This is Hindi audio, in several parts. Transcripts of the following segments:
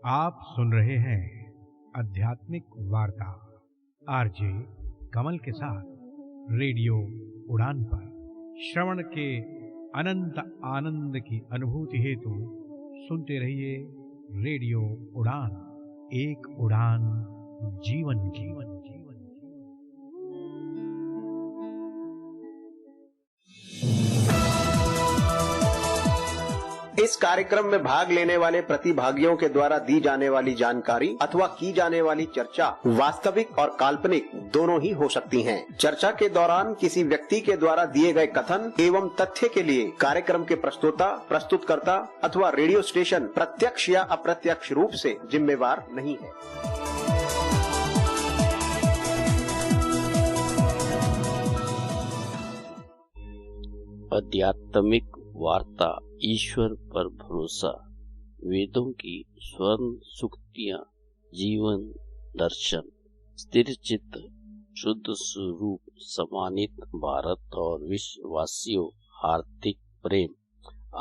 आप सुन रहे हैं आध्यात्मिक वार्ता आरजे कमल के साथ रेडियो उड़ान पर। श्रवण के अनंत आनंद की अनुभूति हेतु सुनते रहिए रेडियो उड़ान। एक उड़ान जीवन की। इस कार्यक्रम में भाग लेने वाले प्रतिभागियों के द्वारा दी जाने वाली जानकारी अथवा की जाने वाली चर्चा वास्तविक और काल्पनिक दोनों ही हो सकती हैं। चर्चा के दौरान किसी व्यक्ति के द्वारा दिए गए कथन एवं तथ्य के लिए कार्यक्रम के प्रस्तोता, प्रस्तुतकर्ता अथवा रेडियो स्टेशन प्रत्यक्ष या अप्रत्यक्ष रूप से जिम्मेवार नहीं है। आध्यात्मिक वार्ता ईश्वर पर भरोसा, वेदों की स्वर्ण सूक्तियां, जीवन दर्शन, स्थिर चित्त, शुद्ध स्वरूप, सम्मानित भारत और विश्ववासियों हार्दिक प्रेम।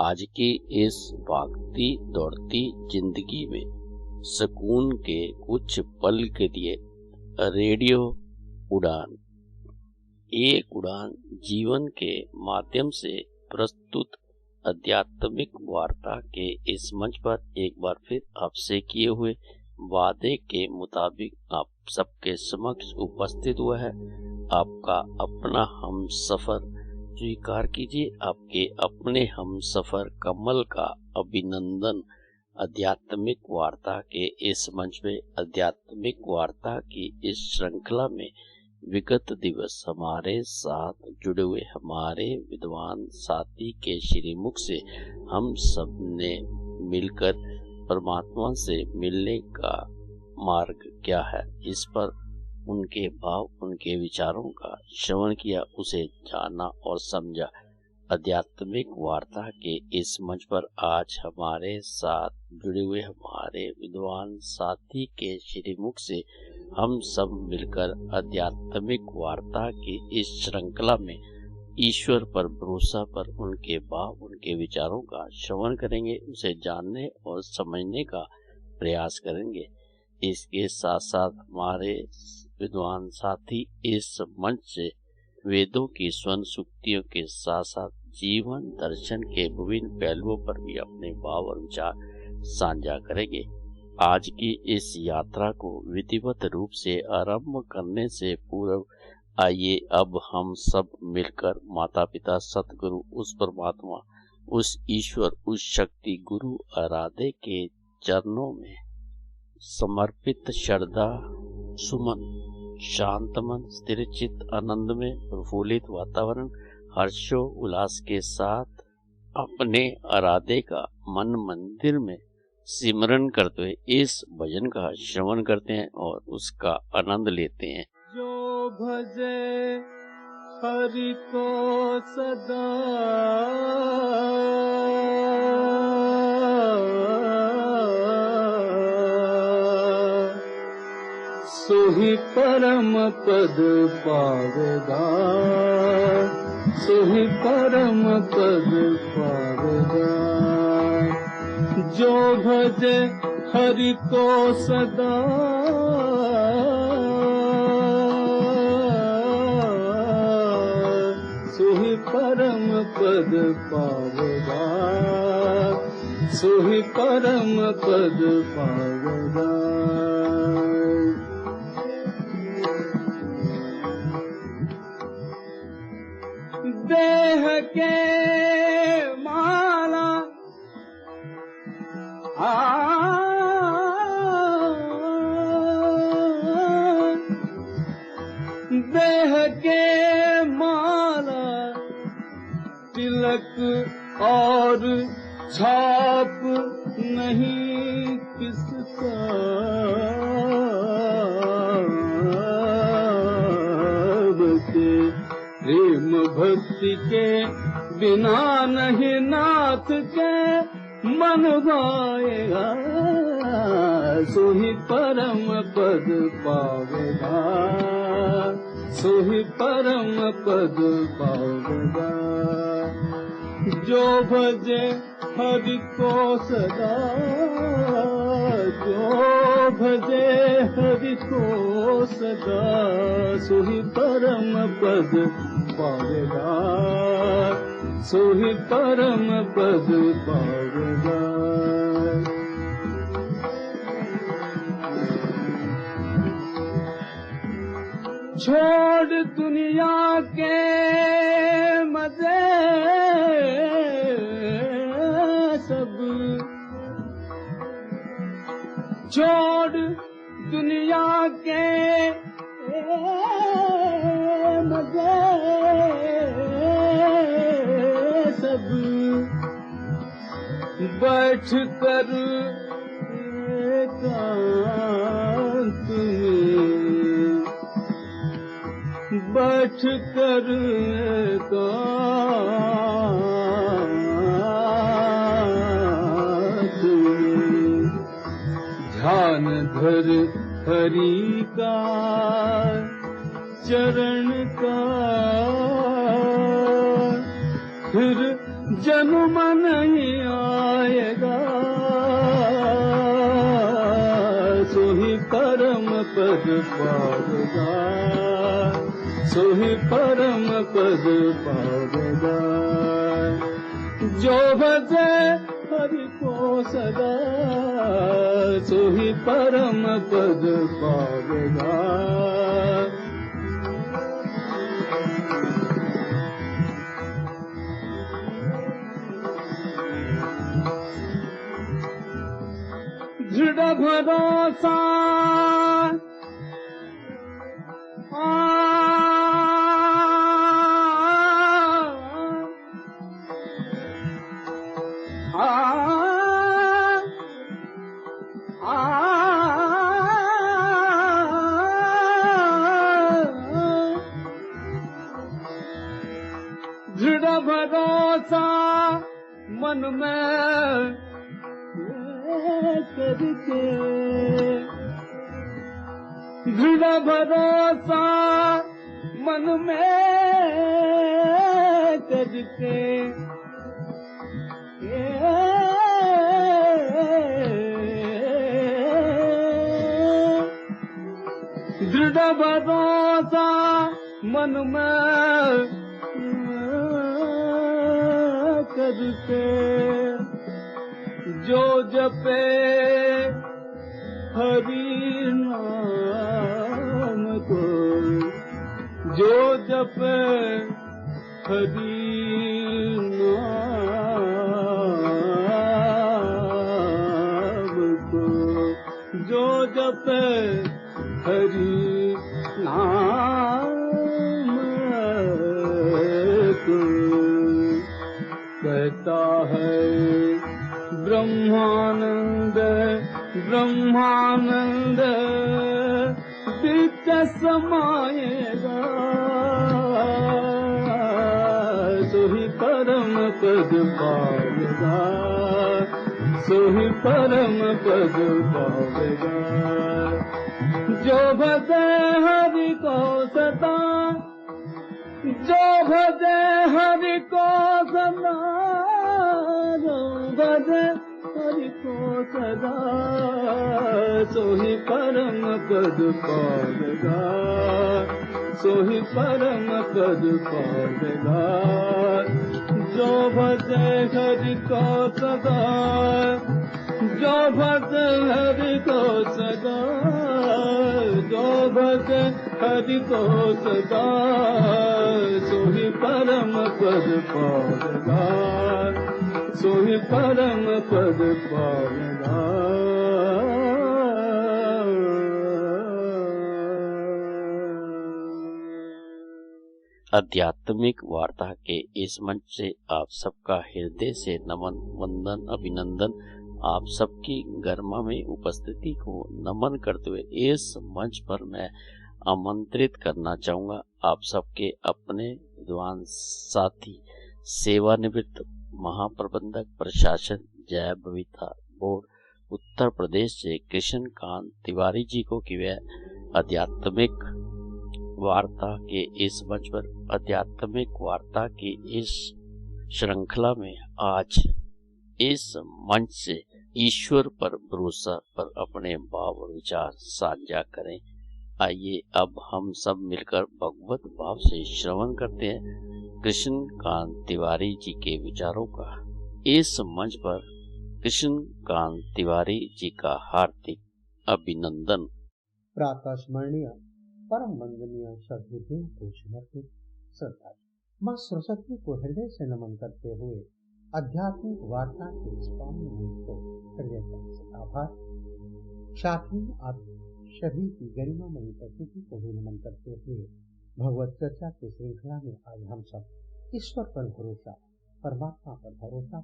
आज की इस भागती दौड़ती जिंदगी में सुकून के कुछ पल के लिए रेडियो उड़ान, एक उड़ान जीवन के माध्यम से प्रस्तुत आध्यात्मिक वार्ता के इस मंच पर एक बार फिर आपसे किए हुए वादे के मुताबिक आप सबके समक्ष उपस्थित हुआ है। आपका अपना हम सफर स्वीकार कीजिए। आपके अपने हम सफर कमल का अभिनंदन। आध्यात्मिक वार्ता के इस मंच पे आध्यात्मिक वार्ता की इस श्रृंखला में विगत दिवस हमारे साथ जुड़े हुए हमारे विद्वान साथी के श्रीमुख से हम सब ने मिलकर परमात्मा से मिलने का मार्ग क्या है, इस पर उनके भाव, उनके विचारों का श्रवण किया, उसे जाना और समझा। आध्यात्मिक वार्ता के इस मंच पर आज हमारे साथ जुड़े हुए हमारे विद्वान साथी के श्रीमुख से हम सब मिलकर आध्यात्मिक वार्ता की इस श्रृंखला में ईश्वर पर भरोसा पर उनके भाव, उनके विचारों का श्रवण करेंगे, उसे जानने और समझने का प्रयास करेंगे। इसके साथ साथ हमारे विद्वान साथी इस मंच से वेदों की स्वर्ण सूक्तियों के साथ साथ जीवन दर्शन के विभिन्न पहलुओं पर भी अपने भाव और विचार साझा करेंगे। आज की इस यात्रा को विधिवत रूप से आरंभ करने से पूर्व आइए अब हम सब मिलकर माता पिता सतगुरु, उस परमात्मा, उस ईश्वर, उस शक्ति गुरु आराध्य के चरणों में समर्पित श्रद्धा सुमन, शांत मन, स्थिर चित्त, आनंद में प्रफुल्लित वातावरण, हर्षो उल्लास के साथ अपने आराध्य का मन मंदिर में सिमरन करते हुए इस भजन का श्रवण करते हैं और उसका आनंद लेते हैं। जो भजे हरि को सदा सोहि परम पद पावेगा, सोहि परम पद पावेगा। जो भजे हरि को सदा सोहि परम पद पावेगा, सोहि परम पद पावेगा। देह के माला देह के माला तिलक और छाप नहीं किसका, प्रेम भक्ति के बिना नहीं नाथ के मन भाएगा, सोहि परम पद पावेगा, सोहि परम पद पावेगा। जो भजे हरि को सदा, जो भजे हरि को सदा सोहि परम पद पावेगा, सोहि परम पद पावेगा। छोड़ दुनिया के मजे सब, छोड़ दुनिया के मजे सब, बैठ कर एकांत में, बैठ कर एकांत में, ध्यान धर हरि का चरण का, फिर जन्म नहीं आएगा, सोहि परम पद पावेगा, सोहि परम पद पावेगा। जो भजे हरि को सदा सोहि परम पद पावेगा। दृढ़ भरोसा दृढ़ भरोसा मन में करके, दृढ़ भरोसा मन में करके, दृढ़ भरोसा मन में करके, जो जपे हरि नाम को, जो जपे हरि नाम को, जो जपे हरि नाम को, कहता है ब्रह्मानंद ब्रह्मानंद बीच समाएगा, सोहि परम पद पावेगा, सोहि परम पद पावेगा। जो भजे हरि को सदा, जो भजे हरि को सदा, जो भजे हरि को सदा सोहि परम पद पावेगा, सोहि परम पद पावेगा। जो भजे हरि को सदा, जो भजे हरि को सदा, जो भजे हरि को सदा सोहि परम पद पावेगा, सोहि परम पद पावेगा। आध्यात्मिक वार्ता के इस मंच से आप सबका हृदय से नमन, वंदन, अभिनंदन। आप सबकी गरिमा में उपस्थिति को नमन करते हुए इस मंच पर मैं आमंत्रित करना चाहूँगा आप सबके अपने विद्वान साथी, सेवानिवृत्त महाप्रबंधक प्रशासन जय भविता बोर्ड उत्तर प्रदेश से कृष्णकांत तिवारी जी को कि वे आध्यात्मिक वार्ता के इस मंच पर, आध्यात्मिक वार्ता की इस श्रृंखला में आज इस मंच से ईश्वर पर भरोसा पर अपने भाव और विचार साझा करें। आइए अब हम सब मिलकर भगवत भाव से श्रवण करते हैं कृष्ण कांत तिवारी जी के विचारों का। इस मंच पर कृष्ण कांत तिवारी जी का हार्दिक अभिनंदन। प्रातः स्मरणीय परम वंदनीय सद्गुरुदेव को समर्पित श्रद्धा। माँ सरस्वती को हृदय से नमन करते हुए आध्यात्मिक वार्ता के इस पावन मंच को हृदय से आभार। साथ ही आप सभी की गरिमामयी प्रकृति को भी नमन करते हुए भगवत चर्चा की श्रृंखला में आज हम सब ईश्वर पर भरोसा, परमात्मा पर भरोसा,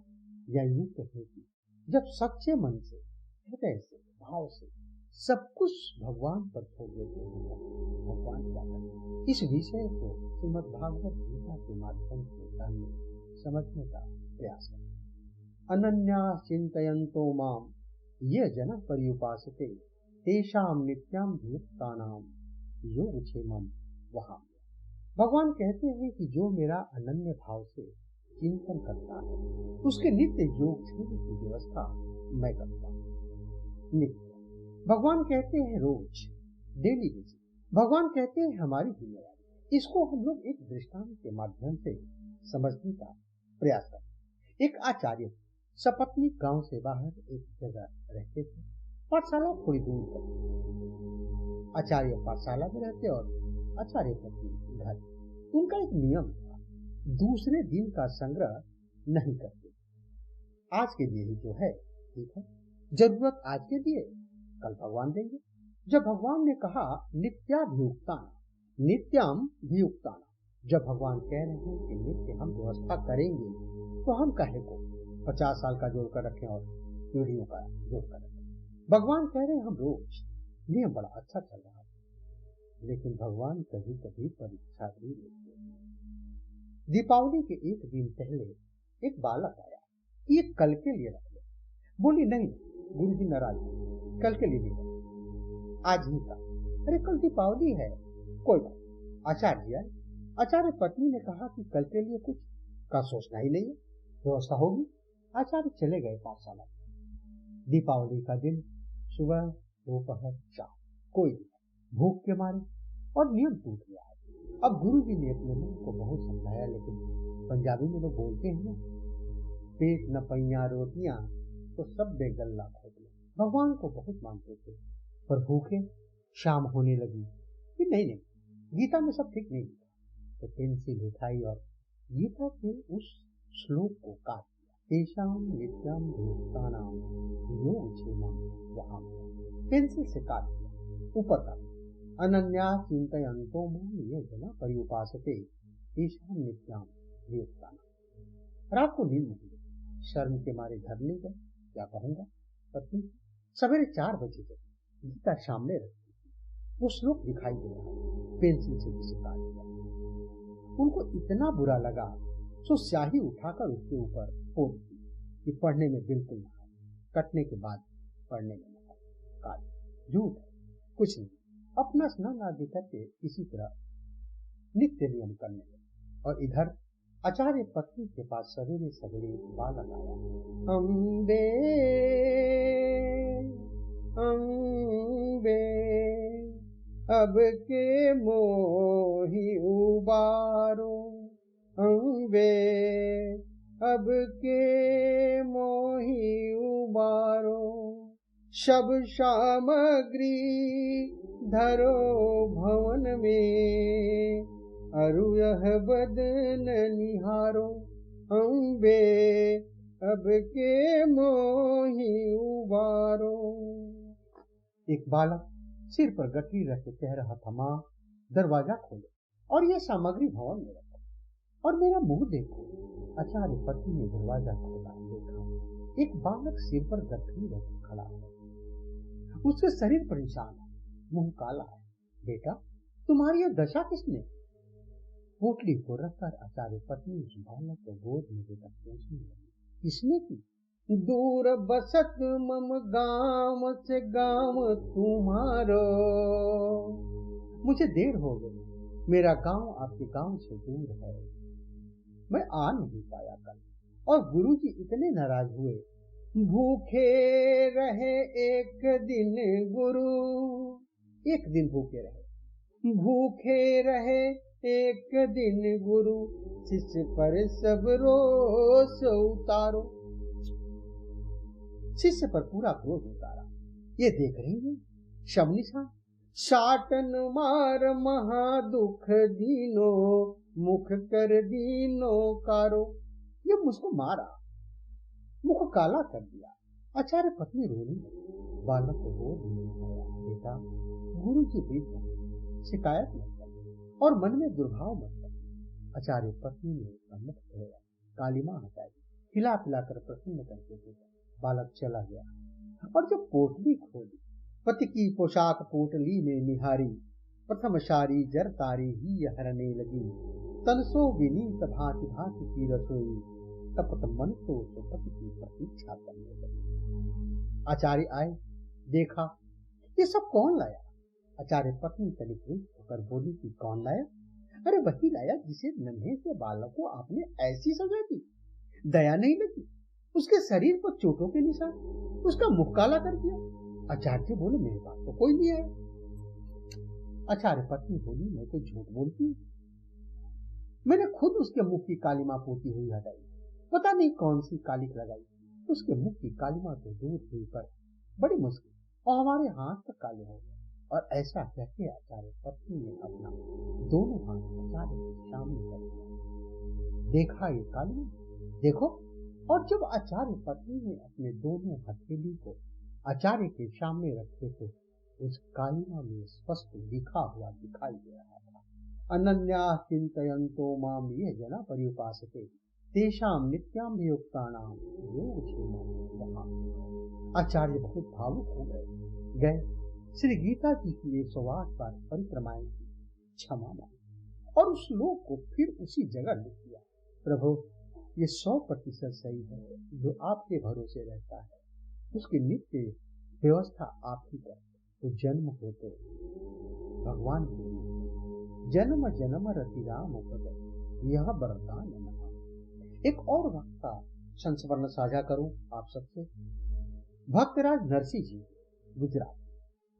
या यूं कहें कि जब सच्चे मन से, हृदय से, भाव से सब कुछ भगवान पर छोड़ देते हैं, भगवान क्या करें, इस विषय को श्रीमद् भागवत गीता के माध्यम से जानने समझने का प्रयास करें। अनन्या चिंतयन्तो माम ये जन पर्युपासते तेषाम नित्याम वियुक्तानाम योगक्षेमम वहां। भगवान कहते हैं कि जो मेरा अनन्य भाव से चिंतन करता है उसके नित्य योगक्षेम की व्यवस्था मैं करता हूँ। नित्य भगवान कहते हैं रोज, डेली बेसिस। भगवान कहते हैं हमारी जिम्मेदारी। इसको हम लोग एक दृष्टांत के माध्यम से समझने का प्रयास करते। एक आचार्य सपत्नी गांव से बाहर एक जगह रहते थे, पाठशाला थोड़ी दूर पर। आचार्य पाठशाला में रहते और आचार्य पत्नी घर। उनका एक नियम था, दूसरे दिन का संग्रह नहीं करते। आज के लिए ही जो है ठीक है, जरूरत आज के लिए, कल भगवान देंगे। जब भगवान ने कहा नित्याभियुक्ताना, नित्याम भियुक्ताना, जब भगवान कह रहे हैं कि नित्य हम व्यवस्था करेंगे तो हम कहे को 50 साल का जोड़कर रखें और पीढ़ियों का जोड़कर रखें। भगवान कह रहे हैं हम रोज, नियम बड़ा अच्छा चल रहा है। लेकिन भगवान कभी कभी परीक्षा भी लेते हैं। दीपावली के एक दिन पहले एक बालक आया कि ये कल के लिए रख ले। बोली नहीं गुरु जी नाराज, कल के लिए नहीं, आज ही का। अरे कल दीपावली है, कोई बात। आचार्य आए, आचार्य पत्नी ने कहा कि कल के लिए कुछ का सोचना ही नहीं है, व्यवस्था होगी। आचार्य चले गए पाठशाला। दीपावली का दिन सुबह दोपहर शाम, कोई नहीं, भूख के मारे, और नियम टूट गया है। अब गुरु जी ने अपने मन को बहुत समझाया, लेकिन पंजाबी में लोग बोलते हैं ना, पेट न पैया रोटियां तो सब बेगल्ला खोद ले। भगवान को बहुत मानते थे पर भूखे। शाम होने लगी कि नहीं, गीता में सब ठीक नहीं था, तो पेंसिल उठाई और गीता के उस श्लोक को काट दिया। तेषाम नित्यम भूतानाम योगक्षेमम वहां, पेंसिल से काट दिया, ऊपर काट दिया। अनन्या चिंतयन्तो माम ये जना पर्युपासते तेषाम नित्यम भूतानाम। रात को नींद नहीं, शर्म के मारे घर ले गए, क्या कहूंगा पत्नी। सवेरे 4 बजे तक गीता सामने रखी, वो श्लोक दिखाई दे रहा, पेंसिल से जिसे काट दिया। उनको इतना बुरा लगा तो स्याही उठाकर उसके ऊपर फोड़ दी कि पढ़ने में बिल्कुल ना आए, कटने के बाद पढ़ने में ना आए। काट झूठ है, कुछ नहीं, अपना स्नान आदि करके इसी तरह नित्य नियम करने लगे। और इधर आचार्य पत्नी के पास सवेरे सवेरे बालक आया। अम्बे अम्बे अब के मोहि उबारो, अम्बे अब के मोहि उबारो, सब सामग्री धरो भवन में, अरु यह बदन निहारो, अम्बे अब के मोहि उबारो। एक बालक सिर पर गठरी रख के कह रहा था, माँ दरवाजा खोलो और ये सामग्री भवन में रखो और मेरा मुंह देखो। आचार्य पत्नी ने दरवाजा खोला, देखा एक बालक सिर पर गठरी रख खड़ा है, उसके शरीर पर निशान है, मुंह काला है। बेटा तुम्हारी यह दशा किसने? पोटली को रखकर आचार्य पत्नी उस बालक को गोद में लेकर पूछने लगी, किसने की? दूर बसत मम गांव से गांव तुम्हारो, मुझे देर हो गई, मेरा गांव आपके गांव से दूर है, मैं आ नहीं पाया कल। और गुरुजी इतने नाराज हुए भूखे रहे एक दिन गुरु, एक दिन भूखे रहे, भूखे रहे एक दिन गुरु, शिष्य पर सब रोष उतारो, शिष्य पर पूरा क्रोध उतारा। ये देख रही है शमनिशा, साटन मार महा दुख दीनो, मुख कर दीनो कारो। ये मुझको मारा, मुख काला कर दिया। आचार्य पत्नी रोने लगी, बालक को रो दिया, बेटा गुरु जी वृद्ध है, शिकायत मत कर और मन में दुर्भाव मत कर। आचार्य पत्नी ने उसका मुख धोया, कालिमा हटाई, खिला पिलाकर प्रसन्न करके देखा। बालक चला गया और जब पोटली खोली, पति की पोशाक पोटली में निहारी, प्रथम शारी जर तारी ही हरने लगी, तनसो विनीत भांति भांति की रसोई, तपत मन तो पति की प्रतीक्षा करने लगी। आचार्य आए, देखा ये सब कौन लाया। आचार्य पत्नी तनिक होकर बोली कि कौन लाया? अरे वही लाया जिसे नन्हे से बालक को आपने ऐसी सजा दी, दया नहीं लगी, उसके शरीर पर चोटों के निशान, उसका मुख काला कर दिया। आचार्य बोले मेरे पास तो कोई नहीं आया। आचार्य पत्नी बोली मैं तो झूठ बोलती हूँ, मैंने खुद उसके मुख की कालिमा पोती हुई हटाई, पता नहीं कौन सी कालिक लगाई, उसके मुख की कालिमा तो दूर हुई पर बड़ी मुश्किल और हमारे हाथ तक काले हो गए। और ऐसा कहते आचार्य पत्नी ने अपना दोनों हाथ आचार्य के सामने कर दिया। देखा ये कालिमा, देखो। और जब आचार्य पत्नी ने अपने दोनों हथेली को आचार्य के सामने रखे तो उस कालिमा में स्पष्ट लिखा हुआ दिखाई दे रहा था, अनन्या चिंतयन्तो माम ये जना पर्युपासते तेषाम नित्याभियुक्तानाम योगक्षेमम्। आचार्य बहुत भावुक हो गए श्री गीता जी की 108 बार परिक्रमाएं की, क्षमा मांगी और उस श्लोक को फिर उसी जगह लिख दिया। प्रभु ये 100% सही है, जो आपके भरोसे रहता है उसकी नित्य व्यवस्था आप ही कर। तो जन्म हो तो भगवान के लिए जन्म जन्म रति राम पद यह वरदान नमः। एक और वार्ता संस्मरण साझा करूं आप सबसे। भक्तराज नरसिंह जी गुजरात,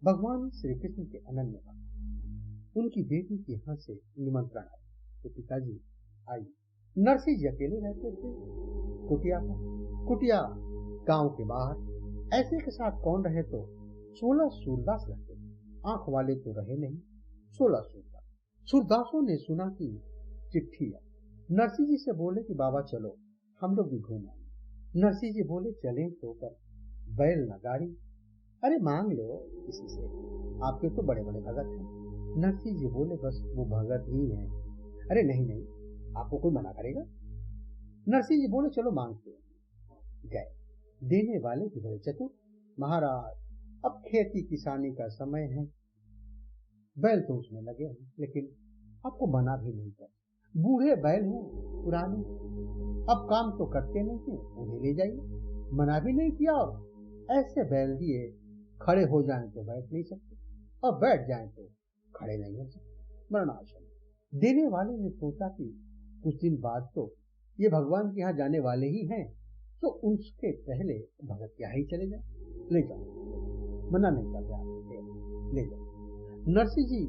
भगवान श्री कृष्ण के अनन्य भक्त, उनकी बेटी के यहाँ से निमंत्रण आया तो पिताजी आइए। नरसिंह जी अकेले रहते थे कुटिया गांव के बाहर। ऐसे के साथ कौन रहे तो 16 सूरदास रहते थे, आंख वाले तो रहे नहीं। 16 सूरदासों ने सुना कि चिट्ठी है, नरसिंह जी से बोले कि बाबा चलो हम लोग भी घूम आए। नरसिंह जी बोले चलें तो कर बैल न गाड़ी, अरे मांग लो किसी से, आपके तो बड़े बड़े भगत हैं। नरसिंह जी बोले बस वो भगत ही हैं। अरे नहीं आपको कोई मना करेगा? नरसिंह जी बोले चलो मांगते हैं। गए, देने वाले भी बड़े चतुर। महाराज अब खेती किसानी का समय है, बैल तो उसमें लगे हैं, लेकिन आपको मना भी नहीं कर, बूढ़े बैल हैं पुराने, अब काम तो करते नहीं थे, उन्हें ले जाइए। मना भी नहीं किया और ऐसे बैल दिए खड़े हो जाएं तो बैठ नहीं सकते और बैठ जाएं तो खड़े नहीं हो सकते, मरणासन। देने वाले ने सोचा कि कुछ दिन बाद तो ये भगवान के यहाँ जाने वाले ही हैं, तो उसके पहले भगत के यहाँ ही चले जाए, ले जाओ, मना नहीं कर रहा, ले जाओ। नरसिंह जी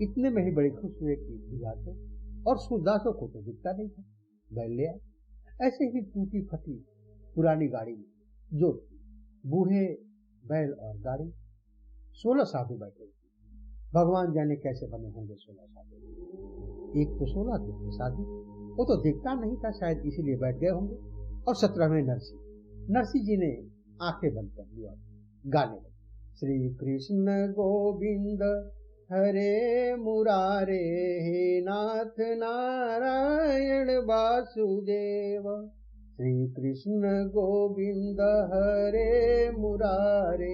इतने में ही बड़े खुश हुए कि जाते, और सूरदासों को तो दिखता नहीं था, बैल ले आए। ऐसे ही टूटी फटी पुरानी गाड़ी में जो बूढ़े बैल और गाड़ी, 16 साधु बैठे। भगवान जाने कैसे बने होंगे 16 साधु। एक तो 16 थे साधु, वो तो दिखता नहीं था, शायद इसीलिए बैठ गए होंगे। और 17वें नरसिंह जी ने आंखें बंद कर ली और गाने लगे, श्री कृष्ण गोविंद हरे मुरारे, हे नाथ नारायण वासुदेव। श्री कृष्ण गोविंद हरे मुरारे,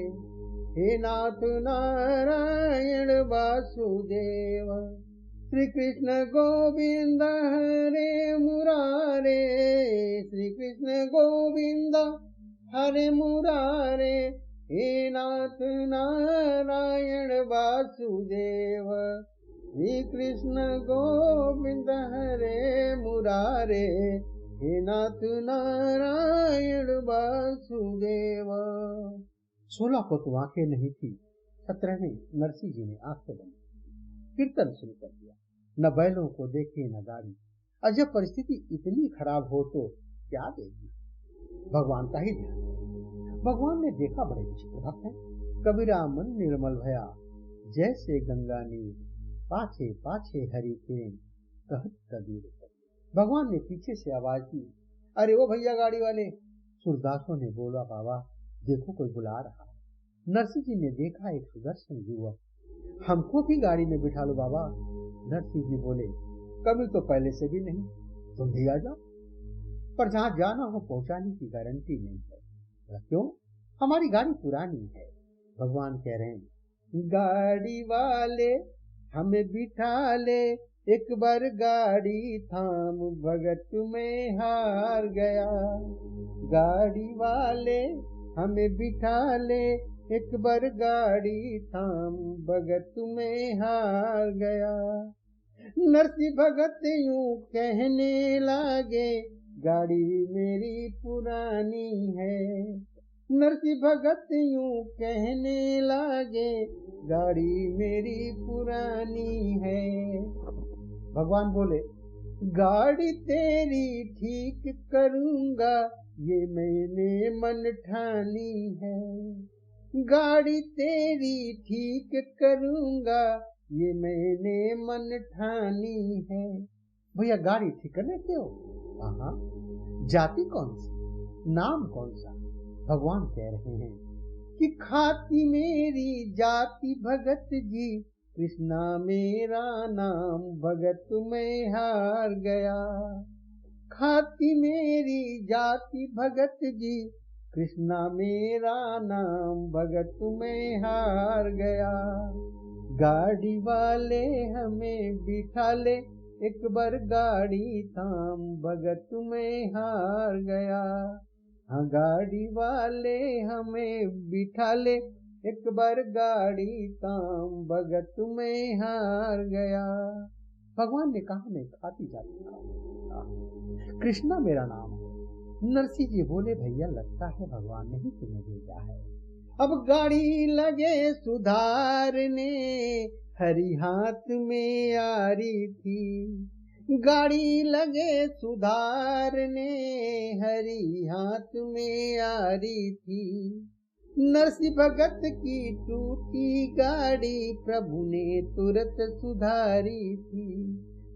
हे नाथ नारायण वासुदेव। श्री कृष्ण गोविंद हरे मुरारे, श्री कृष्ण गोविंद हरे मुरारे, हे नाथ नारायण वासुदेव। श्री कृष्ण गोविंद हरे मुरारे, हे नाथ नारायण वासुदेव। 16 को तो आंखें नहीं थी, 17वें नरसिंह जी ने आंखें बंद कीर्तन शुरू कर दिया। न बैलों को देखे न गाड़ी। और जब परिस्थिति इतनी खराब हो तो क्या देगी, भगवान का ही ध्यान। भगवान ने देखा बड़े विचित्र भक्त हैं। कबीरा मन निर्मल भया, जैसे गंगा नीर, पाछे पाछे हरि प्रेम, कहत कबीर। भगवान ने पीछे से आवाज दी, अरे वो भैया गाड़ी वाले। सूरदासों ने बोला, बाबा देखो कोई बुला रहा है। नरसिंह जी ने देखा एक सुदर्शन युवक, हमको भी गाड़ी में बिठा लो बाबा। नरसिंह जी बोले, कभी तो पहले से भी नहीं, तुम भी आ जाओ, पर जहां जाना हो पहुंचाने की गारंटी नहीं है। क्यों? हमारी गाड़ी पुरानी है। भगवान कह रहे हैं, गाड़ी वाले हमें बिठा ले, एक बार गाड़ी थाम, भगत में हार गया। गाड़ी वाले हमें बिठा ले, एक बार गाड़ी थाम, भगत में हार गया। नरसिंह भगत यूं कहने लागे, गाड़ी मेरी पुरानी है। नरसिंह भगत यूं कहने लागे, गाड़ी मेरी पुरानी है। भगवान बोले, गाड़ी तेरी ठीक करूंगा, ये मैंने मन ठानी है। गाड़ी तेरी ठीक करूंगा, ये मैंने मन ठानी है। भैया गाड़ी ठीक कर लेते हो? हाँ। जाति कौन सी, नाम कौन सा? भगवान कह रहे हैं कि खाती मेरी जाति भगत जी, कृष्णा मेरा नाम, भगत में हार गया। खाती मेरी जाति भगत जी, कृष्णा मेरा नाम, भगत में हार गया। गाड़ी वाले हमें बिठा ले, एक बार गाड़ी थाम, भगत में हार गया। हाँ गाड़ी वाले हमें बिठा ले, एक बार गाड़ी थाम, भगत में हार गया। भगवान ने कहा मैं खाती जाती था, कृष्णा मेरा नाम है। नरसिंह जी बोले, भैया लगता है भगवान ने ही तुम्हें भेजा है। अब गाड़ी लगे सुधारने, हरि हाथ में यारी थी। गाड़ी लगे सुधारने, हरि हाथ में यारी थी। नरसिंह भगत की टूटी गाड़ी, प्रभु ने तुरंत सुधारी थी।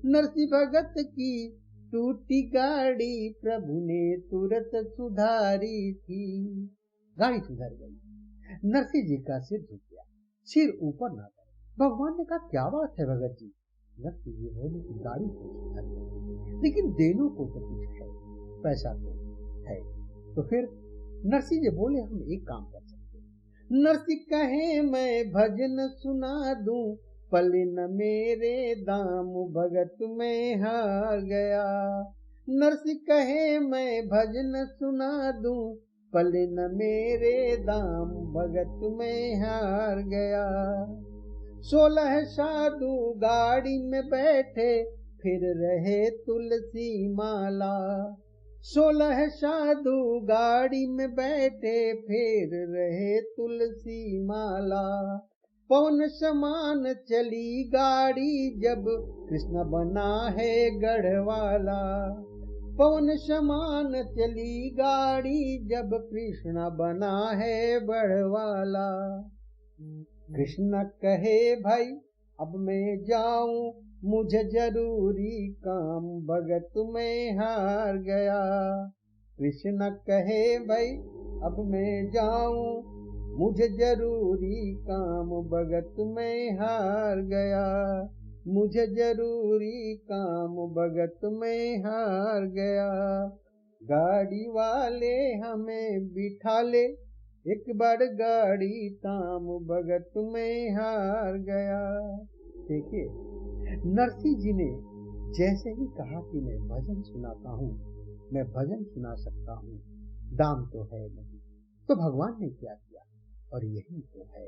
नरसिंह भगत की टूटी गाड़ी, प्रभु ने तुरंत सुधारी थी। गाड़ी सुधर गई। नरसिंह जी का सिर झुक गया, सिर ऊपर ना गया। भगवान ने कहा, क्या बात है भगत जी? नरसिंह जी बोले कि गाड़ी तो सुधर गई, लेकिन देनों को तो कुछ है, पैसा तो है। तो फिर नरसिंह जी बोले, हम एक काम कर सकते हैं। नरसिंह कहे मैं भजन सुना दूं, पले न मेरे दाम, भगत में हार गया। नरसिंह कहे मैं भजन सुना दूं, पले न मेरे दाम, भगत में हार गया। 16 साधु गाड़ी में बैठे, फिर रहे तुलसी माला। 16 साधु गाड़ी में बैठे, फिर रहे तुलसी माला। पवन समान चली गाड़ी, जब कृष्ण बना है गढ़वाला। पवन समान चली गाड़ी, जब कृष्ण बना है बड़वाला। कृष्ण कहे भाई अब मैं जाऊं, मुझे जरूरी काम, भगत में हार गया। कृष्ण कहे भाई अब मैं जाऊं, मुझे जरूरी काम, भगत में हार गया। मुझे जरूरी काम, भगत में हार गया। गाड़ी वाले हमें बिठा ले, एक बार गाड़ी थाम, भगत में हार गया। देखिए, नरसिंह जी ने जैसे ही कहा कि मैं भजन सुनाता हूँ, मैं भजन सुना सकता हूँ, दाम तो है नहीं, तो भगवान ने क्या किया? और यही तो है,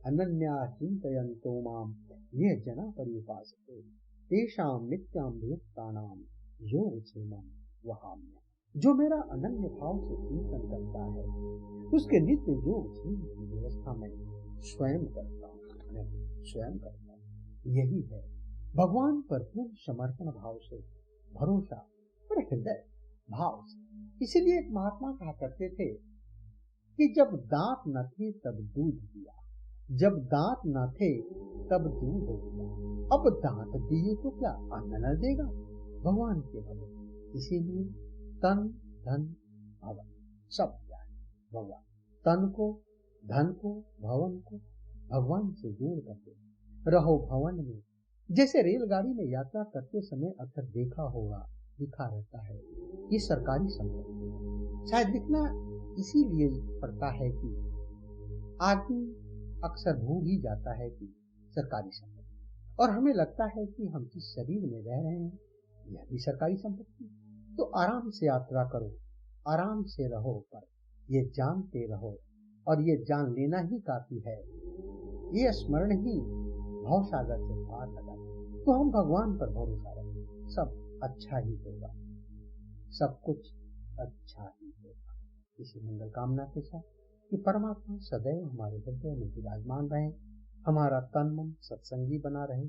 अनन्या चिंतयन्तो माम ये जना पर्युपासते, तेषां नित्यामृतानां योगक्षेमं वहां में जो मेरा अनन्य भाव से चिंतन करता है, उसके नित्य योग जीवन की व्यवस्था में स्वयं करता हूँ, मैं स्वयं करता हूँ। यही है भगवान पर पूर्ण समर्पण भाव से भरोसा और हृदय भाव से। इसीलिए एक महात्मा कहा करते थे कि जब दांत न थे तब दूध दिया, जब दांत न थे तब दूध दिया, अब दांत दिए तो क्या अन्न न देगा। भगवान के भगवान, इसीलिए तन धन भवन सब क्या है भगवान। तन को, धन को, भवन को भगवान से जोड़ करके रहो भवन में। जैसे रेलगाड़ी में यात्रा करते समय अक्सर देखा होगा, लिखा रहता है ये सरकारी संपत्ति। शायद लिखना इसीलिए पड़ता है कि आदमी अक्सर भूल ही जाता है कि सरकारी संपत्ति, और हमें लगता है कि हम जिस शरीर में रह रहे हैं यह भी सरकारी संपत्ति। तो आराम से यात्रा करो, आराम से रहो, पर ये जानते रहो और ये जान लेना ही काफी है। ये स्मरण ही भवसागर से पार लगा। तो हम भगवान पर भरोसा रखें, सब अच्छा ही होगा, सब कुछ अच्छा ही होगा। इसी मंगल कामना के साथ कि परमात्मा सदैव हमारे हृदय में विराजमान रहे, हमारा तन मन सत्संगी बना रहे,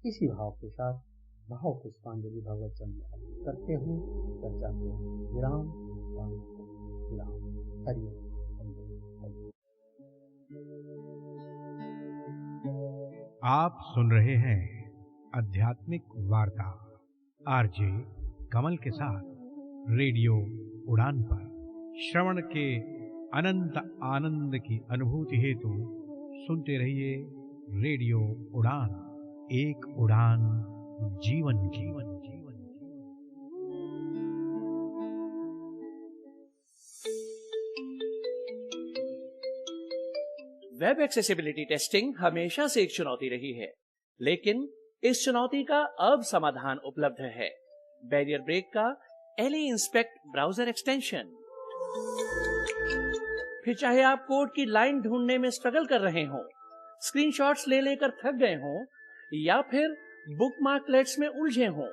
इसी भाव के साथ भाव पुष्पांजलि भगवत चरण करते हुए चर्चा को विराम विराम। हरि हरि। आप सुन रहे हैं आध्यात्मिक वार्ता आरजे कमल के साथ रेडियो उड़ान पर। श्रवण के अनंत आनंद की अनुभूति हेतु सुनते रहिए रेडियो उड़ान, एक उड़ान जीवन की। वेब एक्सेसिबिलिटी टेस्टिंग हमेशा से एक चुनौती रही है, लेकिन इस चुनौती का अब समाधान उपलब्ध है। बैरियर ब्रेक का एली इंस्पेक्ट ब्राउजर एक्सटेंशन। फिर चाहे आप कोड की लाइन ढूंढने में स्ट्रगल कर रहे हों, स्क्रीनशॉट्स ले लेकर थक गए हों, या फिर बुकमार्कलेट्स में उलझे हों,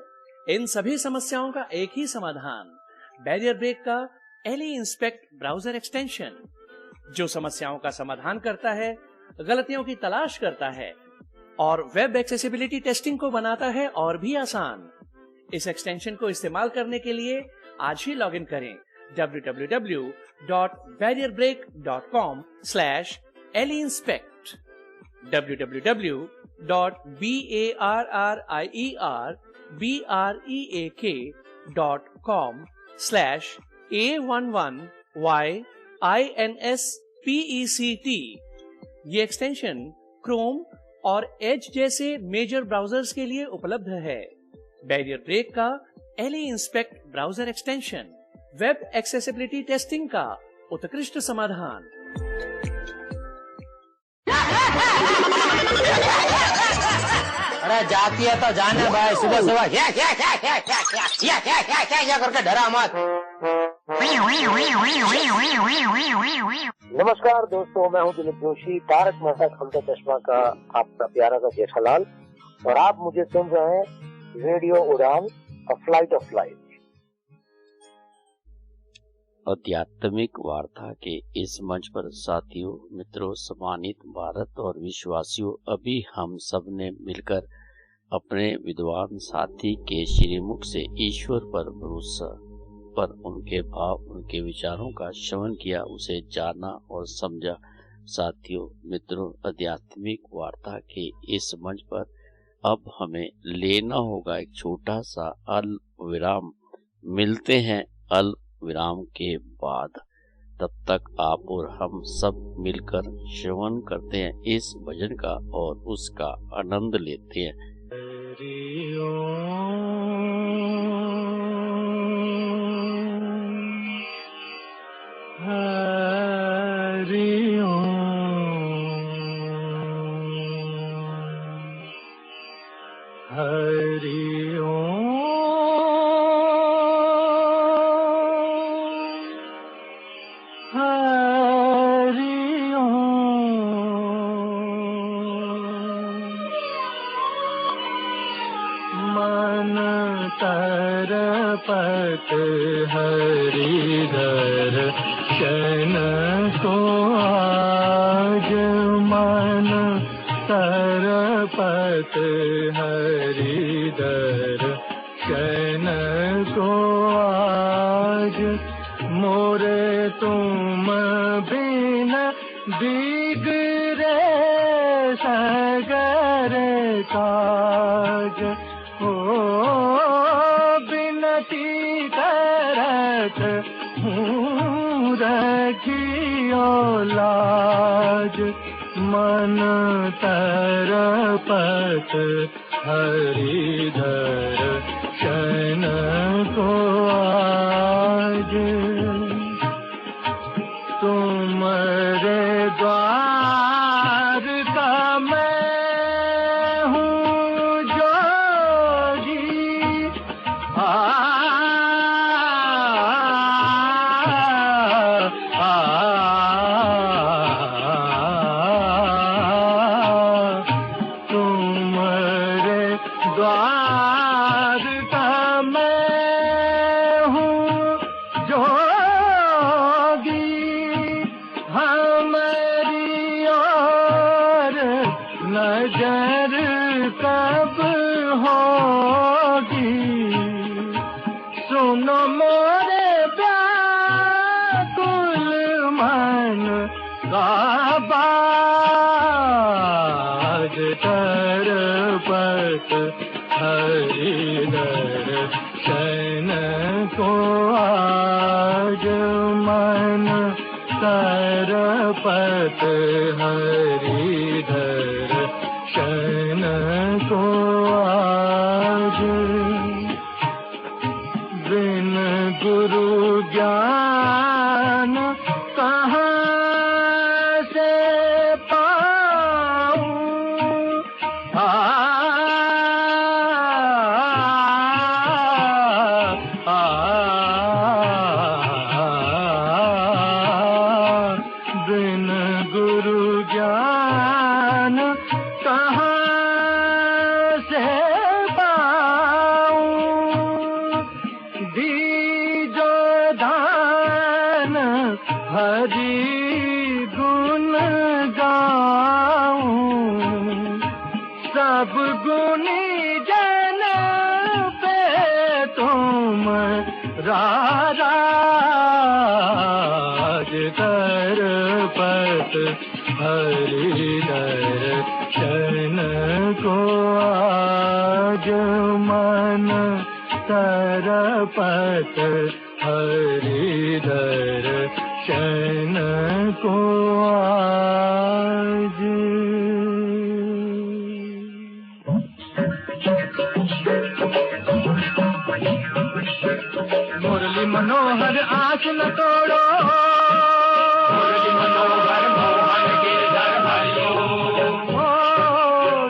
इन सभी समस्याओं का एक ही समाधान, बैरियर ब्रेक का एली इंस्पेक्ट ब्राउजर एक्सटेंशन, जो समस्याओं का समाधान करता है, गलतियों की तलाश करता है और वेब एक्सेसिबिलिटी टेस्टिंग को बनाता है और भी आसान। इस एक्सटेंशन को इस्तेमाल करने के लिए आज ही लॉगिन करें www.barrierbreak.com/leinspect www.barrierbreak.com/A11YINSPECT। ये एक्सटेंशन क्रोम और एज जैसे मेजर ब्राउजर्स के लिए उपलब्ध है। बैरियर ब्रेक का ally inspect browser extension, web accessibility testing का उत्कृष्ट समाधान। अरे जाती है तो जाने भाई, सुबह सुबह क्या करके डरा मत। नमस्कार दोस्तों, मैं हूं दिलीप जोशी, तारक मेहता का उल्टा चश्मा का आपका प्यारा सा जेठालाल, और आप मुझे सुन रहे हैं रेडियो उड़ान, अ फ्लाइट ऑफ लाइफ। आध्यात्मिक वार्ता के इस मंच पर साथियों, मित्रों, सम्मानित भारत और विश्वासियों, अभी हम सब ने मिलकर अपने विद्वान साथी के श्रीमुख से ईश्वर पर भरोसा पर उनके भाव, उनके विचारों का श्रवण किया, उसे जाना और समझा। साथियों, मित्रों, आध्यात्मिक वार्ता के इस मंच पर अब हमें लेना होगा एक छोटा सा अल्प विराम। मिलते हैं अल्प विराम के बाद। तब तक आप और हम सब मिलकर श्रवण करते हैं इस भजन का और उसका आनंद लेते हैं। मा तरपत हरिधर शन को आज मन तरपत हरिधर शन को आज मोरे तुम बिन बिगड़े सगर काज ओ बिनती करत हूँ रखियो लाज मन तरपत हरिधर शन को आज तुम्हारे द्वार का मैं हूँ जोगी तुम्हारे द्वार का मैं हूँ जोगी हमारी और नजर कब होगी सुनो मोरे व्याकुल मन का बाज तरपत हरिधर शन को आज मन तरपत हरिधर शन को आज बिन गुरु ज्ञान कहाँ से पाऊं बिन गुरु ज्ञान कहाँ से पाऊं दीजो दान हरि गुण गाऊं सब गुणी जन पे तुम राज तरपत हरिधर शन को आज मन तरपत हरिधर शन को आज मुरली मनोहर आँख न तोड़ो मुरली मनोहर मोहन के दर भरियो ओ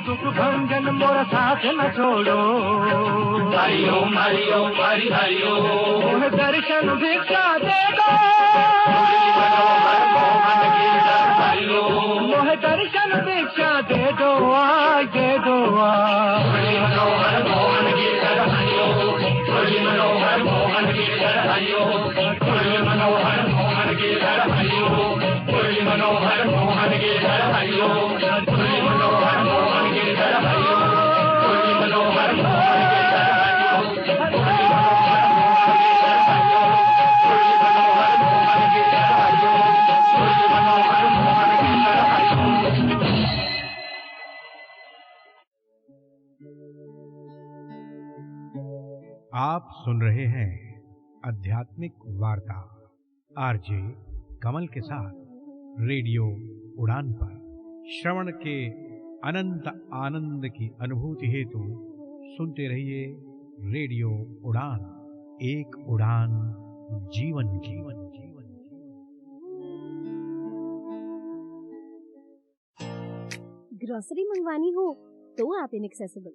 दुख भंजन मोर साथ न छोड़ो हरिओ हरिओ हरि हरिओ दर्शन भिक्षा दे दो मुरली मनोहर मोहन के दर भरियो मोह दर्शन भिक्षा दे दो मुरली मनोहर मोहन के दर भरियो मुरली मनोहर मोहन के दर हरिओ मुरली मनोहर मोहन के दर हरिओ मुरली मनोहर मोहन के दर हरिओ मुरली मनोहर मोहन के दर हरिओ मुरली मनोहर मोहन के दर हरिओ मुरली मनोहर मोहन के दर हरिओ मुरली मनोहर मोहन के दर हरिओ मुरली मनोहर मोहन के दर हरिओ आप सुन रहे हैं आध्यात्मिक वार्ता आरजे कमल के साथ रेडियो उड़ान पर। श्रवण के अनंत आनंद की अनुभूति हेतु सुनते रहिए रेडियो उड़ान, एक उड़ान जीवन की। ग्रोसरी मंगवानी हो तो ऐप इनएक्सेसिबल,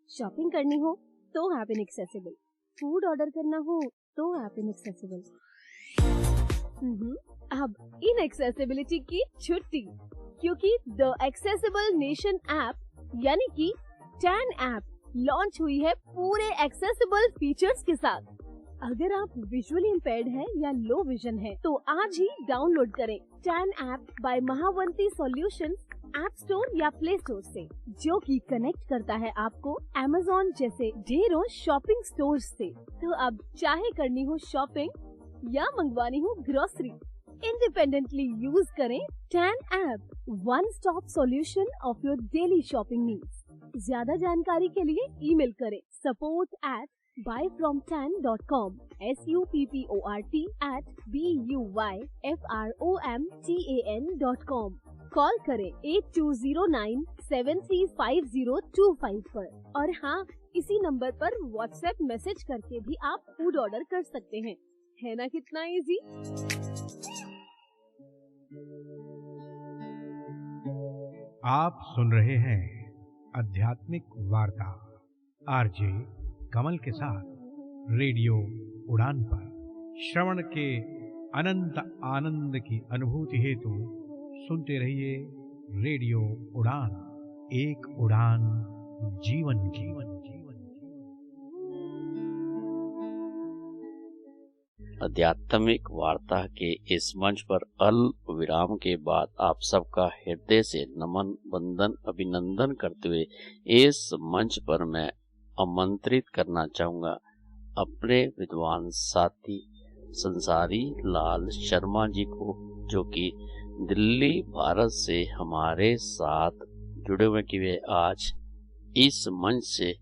शॉपिंग करनी हो तो ऐप इनएक्सेसिबल, फूड ऑर्डर करना हो तो ऐप इनएक्सेसिबल। अब इनएक्सेसिबिलिटी की छुट्टी, क्योंकि द एक्सेसिबल नेशन ऐप यानी कि टैन ऐप लॉन्च हुई है पूरे एक्सेसिबल फीचर्स के साथ। अगर आप विजुअली इम्पेयर्ड हैं या लो विजन है तो आज ही डाउनलोड करें Tan app by Mahavanti solutions app store या प्ले स्टोर से, जो कि कनेक्ट करता है आपको Amazon जैसे ढेरों शॉपिंग स्टोर से। तो अब चाहे करनी हो शॉपिंग या मंगवानी हो ग्रोसरी, इंडिपेंडेंटली यूज करें Tan app, one stop solution of your daily shopping needs. ज्यादा जानकारी के लिए ईमेल करें support@buyfromtan.com support@buyfromtan.com। कॉल करें 8209735025 पर। और हाँ, इसी नंबर पर व्हाट्सएप मैसेज करके भी आप फूड ऑर्डर कर सकते हैं। है ना कितना इजी? आप सुन रहे हैं आध्यात्मिक वार्ता आरजे कमल के साथ रेडियो उड़ान पर। श्रवण के अनंत आनंद की अनुभूति हेतु सुनते रहिए रेडियो उड़ान, एक उड़ान जीवन की। आध्यात्मिक वार्ता के इस मंच पर अल्प विराम के बाद आप सबका हृदय से नमन, वंदन, अभिनंदन करते हुए इस मंच पर मैं आमंत्रित करना चाहूँगा अपने विद्वान साथी संसारी लाल शर्मा जी को, जो कि दिल्ली भारत से हमारे साथ जुड़े हुए कि वे आज इस मंच से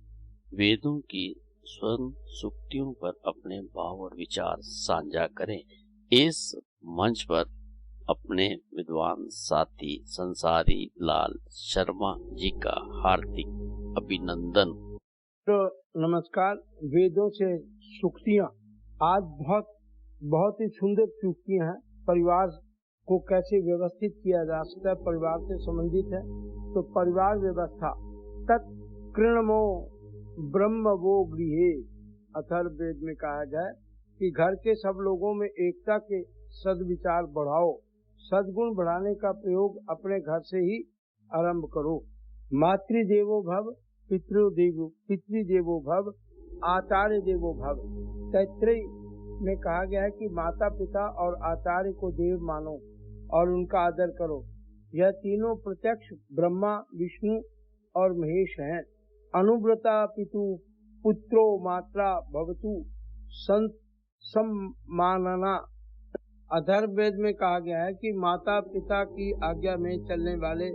वेदों की स्वर्ण सूक्तियों पर अपने भाव और विचार साझा करें। इस मंच पर अपने विद्वान साथी संसारी लाल शर्मा जी का हार्दिक अभिनंदन। तो नमस्कार। वेदों से सूक्तियाँ आज बहुत ही सुंदर सूक्तियाँ हैं। परिवार को कैसे व्यवस्थित किया जा सकता है, परिवार से संबंधित है। तो परिवार व्यवस्था तत्कृणमो ब्रह्म वो गृहे, अथर्ववेद में कहा जाए कि घर के सब लोगों में एकता के सद्विचार बढ़ाओ, सद्गुण बढ़ाने का प्रयोग अपने घर से ही आरंभ करो। मातृदेवो भव, पितृदेवो भव, आचार्य देवो भव। तैत्रेय में कहा गया है कि माता पिता और आचार्य को देव मानो और उनका आदर करो। यह तीनों प्रत्यक्ष ब्रह्मा, विष्णु और महेश हैं। अनुव्रता पितु पुत्रो मात्रा भवतु सम्मानना। अथर्ववेद में कहा गया है कि माता पिता की आज्ञा में चलने वाले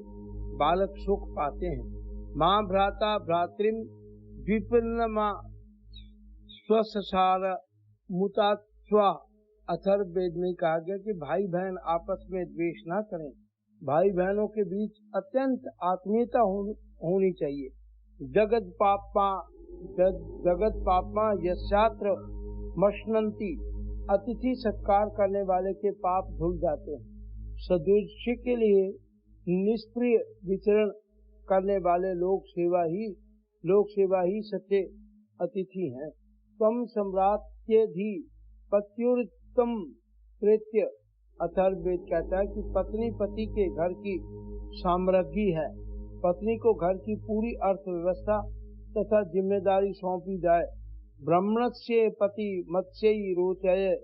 बालक सुख पाते हैं। माँ भ्राता भ्रातृम विपिन्नमा स्वसार मुतात्वा। अथर्ववेद में कहा गया कि भाई बहन आपस में द्वेष न करें। भाई बहनों के बीच अत्यंत आत्मीयता होनी चाहिए। जगत पापमा यशात्र मशनंती। अतिथि सत्कार करने वाले के पाप धुल जाते हैं। सदृश्य के लिए निष्प्रिय विचरण करने वाले लोक सेवा ही सच्चे अतिथि हैं। तम सम्राट्यधि पत्युत्तम प्रेत्य। अथर्ववेद कहता है कि पत्नी पति के घर की साम्राज्ञी है। पत्नी को घर की पूरी अर्थव्यवस्था तथा जिम्मेदारी सौंपी जाए। ब्रह्मण्य पति मत्स्यई रोचय।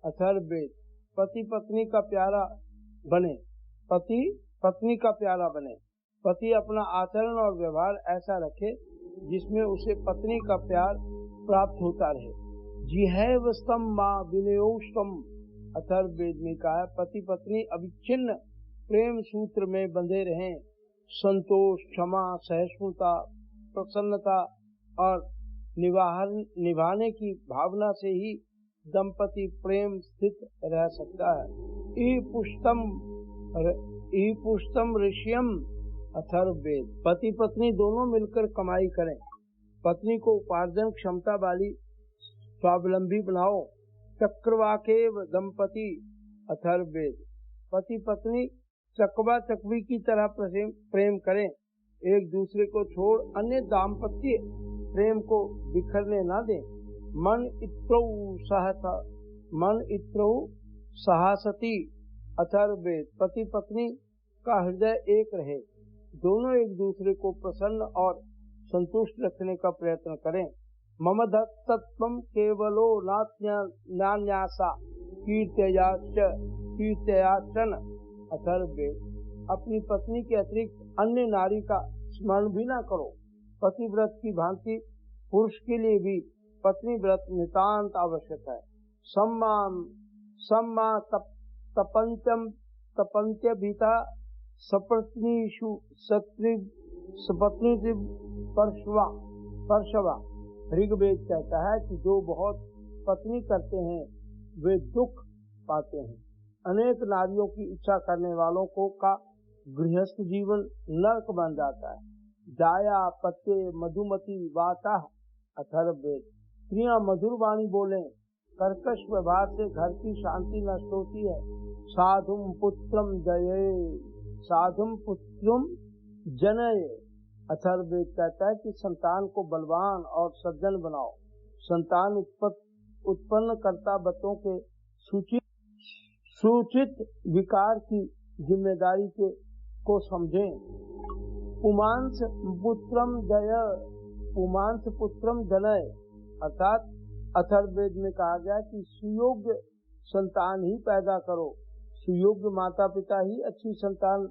अथर्ववेद पति पत्नी का प्यारा बने। पति पत्नी का प्यारा बने। पति अपना आचरण और व्यवहार ऐसा रखे जिसमें उसे पत्नी का प्यार प्राप्त होता रहे। जिहैव स्तम माँ विनयोष्टम। अथर्ववेद में कहा है पति पत्नी अविच्छिन्न प्रेम सूत्र में बंधे रहें। संतोष, क्षमा, सहिष्णुता, प्रसन्नता और निभाने की भावना से ही दंपति प्रेम स्थित रह सकता है। ई पुष्टम ऋषियम। अथर्ववेद पति पत्नी दोनों मिलकर कमाई करें। पत्नी को उपार्जन क्षमता वाली स्वावलंबी बनाओ। चक्रवाकेव दंपति। अथर्ववेद पति पत्नी चकवा चकवी की तरह प्रेम करें। एक दूसरे को छोड़ अन्य दाम्पत्य प्रेम को बिखरने न दें। मन इत्रौ सहासती। अथर्ववेद पति पत्नी का हृदय एक रहे। दोनों एक दूसरे को प्रसन्न और संतुष्ट रखने का प्रयत्न करें। मम दत्तत्वं केवलो नान्यासा कीर्तयाचन अथर्ववेद। अपनी पत्नी के अतिरिक्त अन्य नारी का स्मरण भी न करो। पतिव्रत की भांति पुरुष के लिए भी पत्नी व्रत नितांत आवश्यक है। सम्मा तपंत्य भीता सपत्नीषु सपत्नी परशवा। ऋग्वेद कहता है कि जो बहुत पत्नी करते हैं वे दुख पाते हैं। अनेक नारियों की इच्छा करने वालों को का गृहस्थ जीवन नरक बन जाता है। जाया पत्ते मधुमती वाता अथर्ववेद। स्त्रियां मधुर वाणी बोलें, कर्कश व्यवहार से घर की शांति नष्ट होती है। साधुम पुत्रम जनये। अथर्ववेद कहता है कि संतान को बलवान और सज्जन बनाओ। संतान उत्पन्न करता बच्चों के सूचित विकार की जिम्मेदारी को समझें। पुमांस पुत्रम जनय अर्थात अथर्ववेद में कहा गया कि सुयोग्य संतान ही पैदा करो। सुयोग्य माता पिता ही अच्छी संतान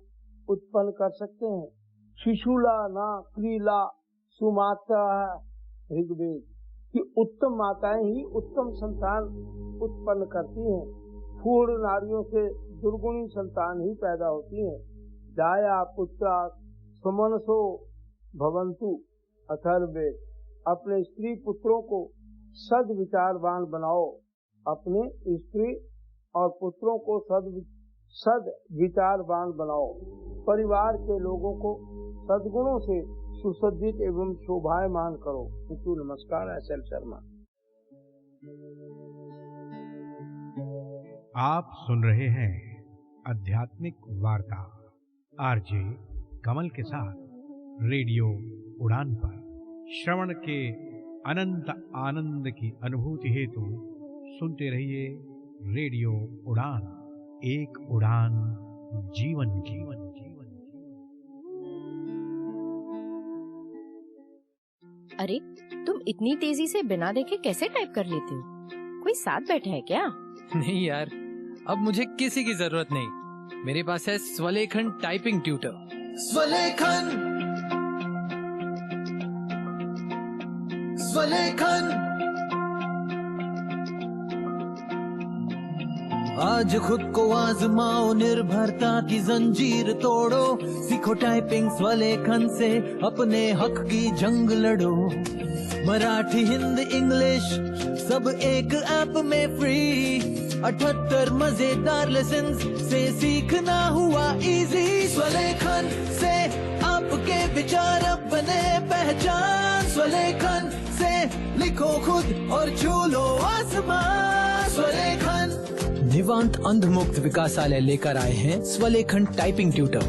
उत्पन्न कर सकते हैं। शिशुला ना क्रीला सुमाता ऋग्वेद कि उत्तम माताएं ही उत्तम संतान उत्पन्न करती हैं। फूढ़ नारियों से दुर्गुणी संतान ही पैदा होती है। जाया पुत्रा सुमनसो भवंतु अथर्ववेद। अपने स्त्री पुत्रों को सद्विचारवान बनाओ। अपने स्त्री और पुत्रों को सद्विचारवान बनाओ। परिवार के लोगों को सद्गुणों से सुसज्जित एवं शोभायमान करो। नमस्कार, SL शर्मा। आप सुन रहे हैं आध्यात्मिक वार्ता आरजे कमल के साथ रेडियो उड़ान पर। श्रवण के अनंत आनंद की अनुभूति हेतु सुनते रहिए रेडियो उड़ान। एक उड़ान जीवन की। अरे तुम इतनी तेजी से बिना देखे कैसे टाइप कर लेते हो? कोई साथ बैठा है क्या? नहीं यार, अब मुझे किसी की जरूरत नहीं। मेरे पास है स्वलेखन टाइपिंग ट्यूटर। स्वलेखन आज खुद को आजमाओ, निर्भरता की जंजीर तोड़ो। सीखो टाइपिंग स्वलेखन से, अपने हक की जंग लड़ो। मराठी, हिंदी, इंग्लिश सब एक ऐप में फ्री। 78 मजेदार लेसन से सीखना हुआ इजी। स्वलेखन से आपके विचार अब बने पहचान। स्वलेखन से लिखो खुद और छू लो आसमान। स्वलेखन। निवांत अंधमुक्त विकासालय लेकर आए हैं स्वलेखन टाइपिंग ट्यूटर,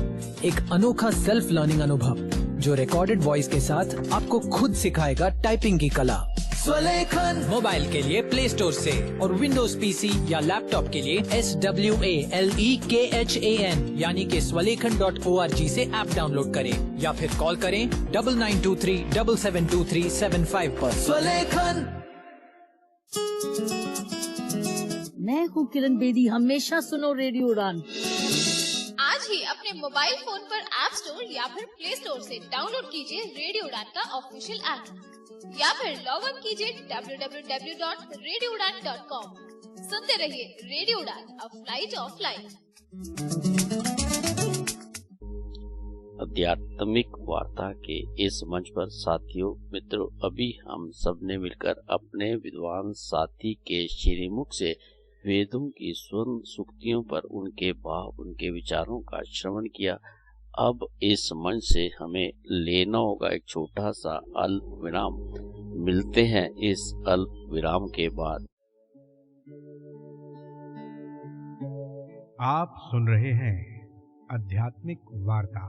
एक अनोखा सेल्फ लर्निंग अनुभव जो रिकॉर्डेड वॉइस के साथ आपको खुद सिखाएगा टाइपिंग की कला। स्वलेखन मोबाइल के लिए प्ले स्टोर से और विंडोज पीसी या लैपटॉप के लिए SWALEKHAN यानी कि swalekan.org से ऐप डाउनलोड करें या फिर कॉल करें 9923772375 पर। स्वलेखन। मैं हूँ किरण बेदी, हमेशा सुनो रेडियो उड़ान। आज ही अपने मोबाइल फोन पर ऐप स्टोर या फिर प्ले स्टोर से डाउनलोड कीजिए रेडियो उड़ान का ऑफिशियल ऐप या फिर लॉग इन कीजिए www.radioudan.com। सुनते रहिए रेडियो उड़ान, अ फ्लाइट ऑफ लाइफ। आध्यात्मिक वार्ता के इस मंच पर साथियों मित्रों, अभी हम सब ने मिलकर अपने विद्वान साथी के श्रीमुख से वेदों की स्वर्ण सूक्तियों पर उनके भाव, उनके विचारों का श्रवण किया। अब इस मंच से हमें लेना होगा एक छोटा सा अल्प विराम। मिलते हैं इस अल्प विराम के बाद। आप सुन रहे हैं आध्यात्मिक वार्ता